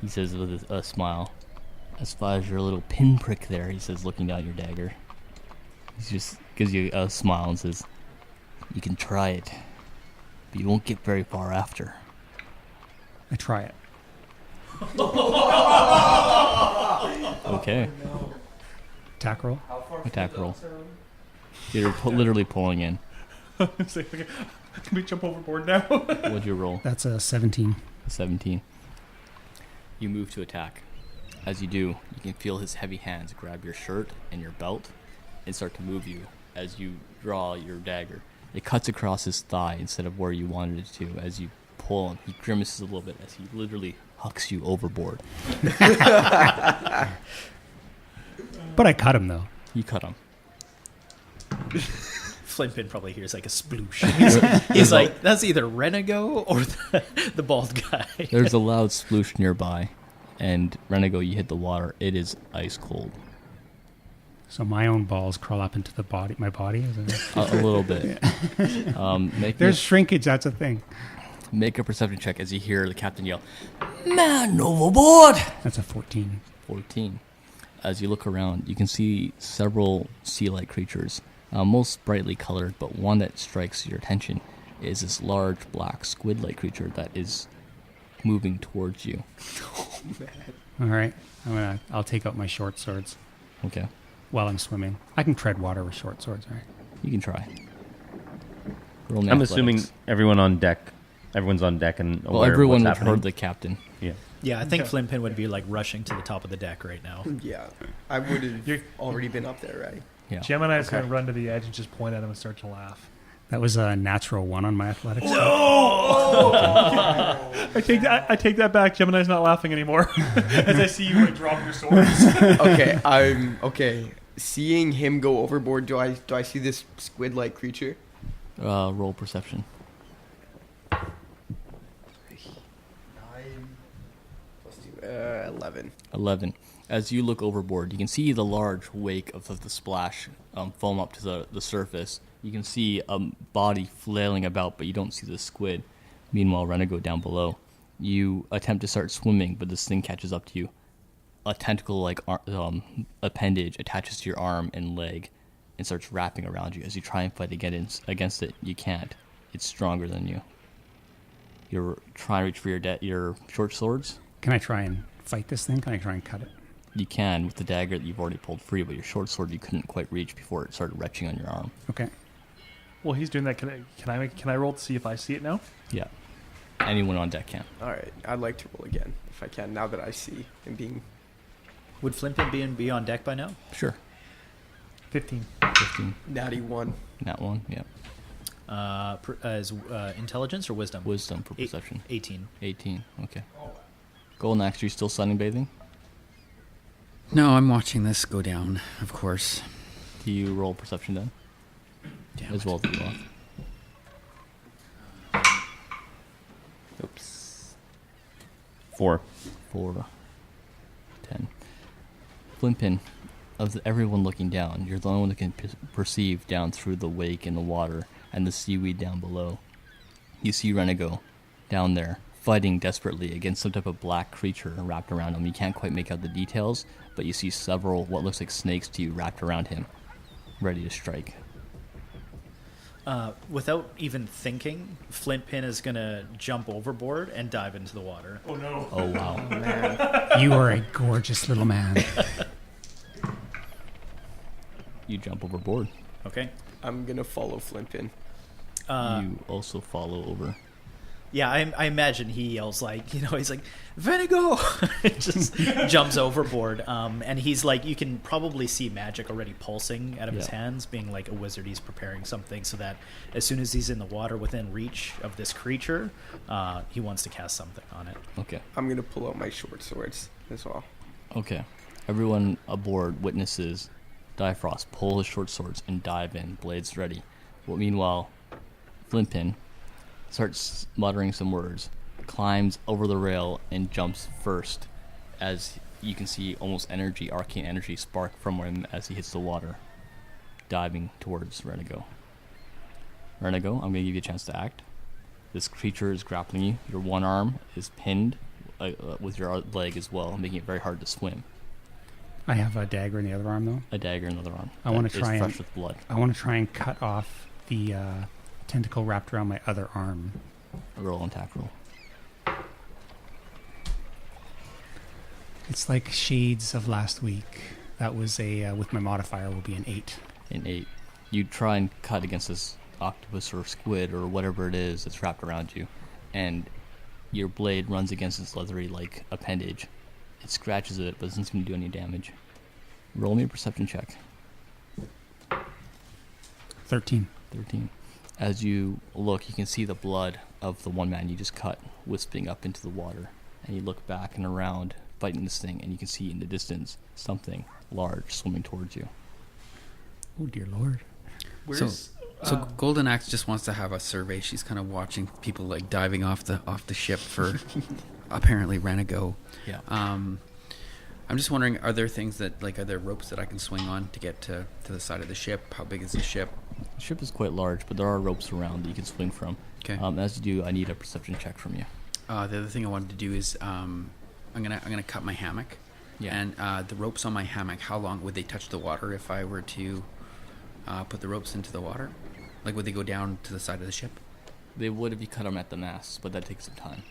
he says with a smile. As far as your little pinprick there, he says, looking down at your dagger. He just gives you a smile and says, you can try it, but you won't get very far after. I try it. Okay. Attack roll. Attack roll. You're literally pulling in. It's like, okay, can we jump overboard now? What'd you roll? That's a 17. 17. You move to attack. As you do, you can feel his heavy hands grab your shirt and your belt and start to move you as you draw your dagger. It cuts across his thigh instead of where you wanted it to. As you pull him, he grimaces a little bit as he literally hucks you overboard. But I cut him, though. You cut him. Flintpin probably hears like a sploosh. He's like, that's either Renego or the bald guy. There's a loud sploosh nearby, and Renego, you hit the water. It is ice cold. So my own balls crawl up into my body? A little bit. There's shrinkage, that's a thing. Make a perception check as you hear the captain yell, "Man overboard!" That's a 14. 14. As you look around, you can see several sea-like creatures, most brightly colored, but one that strikes your attention is this large black squid-like creature that is moving towards you. Oh, man. All right. I'll take out my short swords. Okay. While I'm swimming. I can tread water with short swords, right? You can try. Roll me I'm athletics. assuming everyone's on deck and aware Well, everyone of would what's heard happening. the captain. Yeah. Yeah, I think Flintpin would be like rushing to the top of the deck right now. Yeah, I would have already been up there, right? Yeah. Gemini's going to run to the edge and just point at him and start to laugh. That was a natural 1 on my athletics. I take that back. Gemini's not laughing anymore. As I see you like drop your swords. Okay, okay. Seeing him go overboard, do I see this squid-like creature? Roll perception. 9 plus 2, 11. 11. As you look overboard, you can see the large wake of the splash foam up to the surface. You can see a body flailing about, but you don't see the squid. Meanwhile, Renego down below. You attempt to start swimming, but this thing catches up to you. A tentacle-like appendage attaches to your arm and leg and starts wrapping around you. As you try and fight against it, you can't. It's stronger than you. You're trying to reach for your short swords. Can I try and fight this thing? Can I try and cut it? You can with the dagger that you've already pulled free, but your short sword you couldn't quite reach before it started retching on your arm. Okay. Well, he's doing that. Can I roll to see if I see it now? Yeah. Anyone on deck can. All right, I'd like to roll again if I can. Now that I see him being. Would Flintpin be on deck by now? Sure. 15. 15. Natty 1. That one, yeah. As intelligence or wisdom? Wisdom for perception. 18. 18, okay. Golden Axe, are you still sunbathing? No, I'm watching this go down, of course. Do you roll perception then? Damn As it. well as the off. Oops. 4. 4, 10. Flintpin, of everyone looking down, you're the only one that can perceive down through the wake in the water and the seaweed down below. You see Renego down there, fighting desperately against some type of black creature wrapped around him. You can't quite make out the details, but you see several what looks like snakes to you wrapped around him, ready to strike. Without even thinking, Flintpin is going to jump overboard and dive into the water. Oh, no. Oh, wow. Man. You are a gorgeous little man. You jump overboard. Okay. I'm going to follow Flintpin. You also follow over. Yeah, I imagine he yells like, he's like, Venego! Just jumps overboard. And he's like, you can probably see magic already pulsing out of his hands, being like a wizard. He's preparing something so that as soon as he's in the water within reach of this creature, he wants to cast something on it. Okay. I'm going to pull out my short swords as well. Okay. Everyone aboard witnesses Difrost pull his short swords and dive in, blades ready. Well, meanwhile, Flimpin starts muttering some words, climbs over the rail, and jumps first, as you can see almost arcane energy spark from him as he hits the water, diving towards Renego. Renego, I'm going to give you a chance to act. This creature is grappling you. Your one arm is pinned with your leg as well, making it very hard to swim. I have a dagger in the other arm, though. A dagger in the other arm. I want to try fresh with blood. I want to try and cut off the tentacle wrapped around my other arm. Roll and attack roll. It's like shades of last week. That was with my modifier will be an 8. An 8. You try and cut against this octopus or squid or whatever it is that's wrapped around you, and your blade runs against its leathery like appendage. It scratches it, but doesn't seem to do any damage. Roll me a perception check. 13. 13. As you look, you can see the blood of the one man you just cut wisping up into the water, and you look back and around fighting this thing, and you can see in the distance something large swimming towards you. Oh dear Lord. So Golden Axe just wants to have a survey. She's kind of watching people like diving off the ship for apparently Renego. Yeah. I'm just wondering, are there things that are there ropes that I can swing on to get to the side of the ship? How big is the ship? The ship is quite large, but there are ropes around that you can swing from. Okay. As you do, I need a perception check from you. The other thing I wanted to do is I'm gonna cut my hammock. Yeah. And the ropes on my hammock, how long would they touch the water if I were to put the ropes into the water? Like, would they go down to the side of the ship? They would if you cut them at the mast, but that takes some time.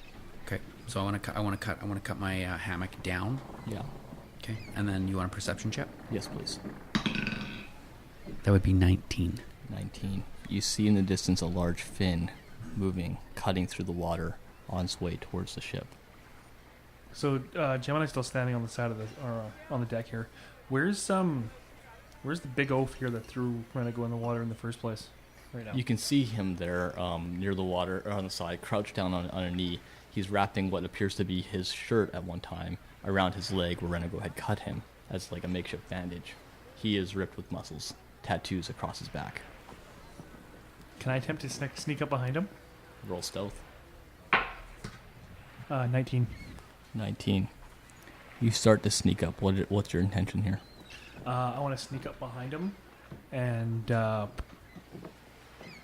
Okay. So I want to cut my hammock down. Yeah. Okay. And then you want a perception check? Yes, please. That would be 19. 19. You see in the distance a large fin moving, cutting through the water on its way towards the ship. So Gemini's still standing on the side of on the deck here. Where's the big oaf here that threw Renego in the water in the first place? Right now. You can see him there near the water, or on the side, crouched down on a knee. He's wrapping what appears to be his shirt at one time around his leg where Renego had cut him as like a makeshift bandage. He is ripped with muscles, tattoos across his back. Can I attempt to sneak up behind him? Roll stealth. 19. 19. You start to sneak up. What's your intention here? I want to sneak up behind him, and I'm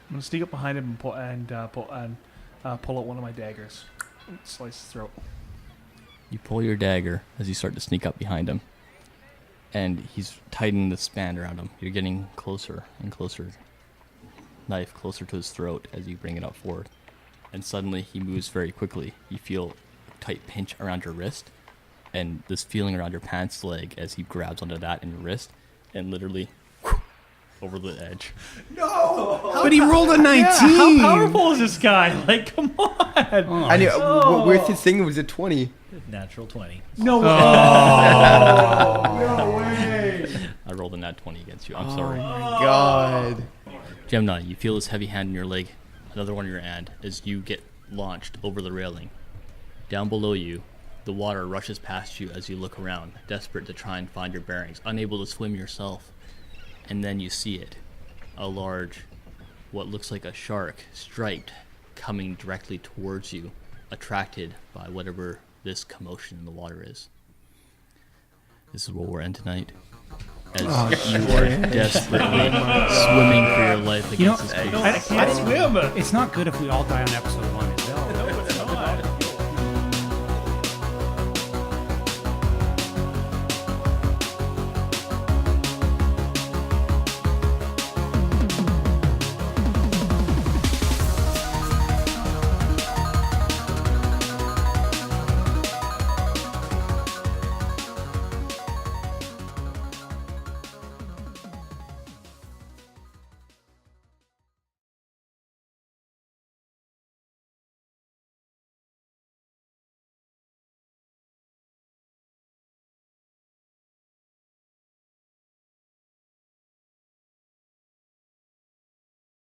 going to sneak up behind him and pull out one of my daggers and slice his throat. You pull your dagger as you start to sneak up behind him, and he's tightening the span around him. You're getting closer and closer, knife closer to his throat as you bring it up forward, and suddenly he moves very quickly. You feel a tight pinch around your wrist, and this feeling around your pants leg as he grabs onto that in your wrist, and literally over the edge. But he rolled a 19. How powerful is this guy? Like, come on. I knew with his thing it was a 20. Natural 20. No way. No way. I rolled a nat 20 against you. I'm sorry. Oh my god. Gemini, you feel this heavy hand in your leg, another one in your hand, as you get launched over the railing. Down below you, the water rushes past you as you look around, desperate to try and find your bearings, unable to swim yourself. And then you see it. A large, what looks like a shark, striped, coming directly towards you, attracted by whatever this commotion in the water is. This is where we'll end tonight. As you are desperately swimming for your life against this creature. It's not good if we all die on episode 1.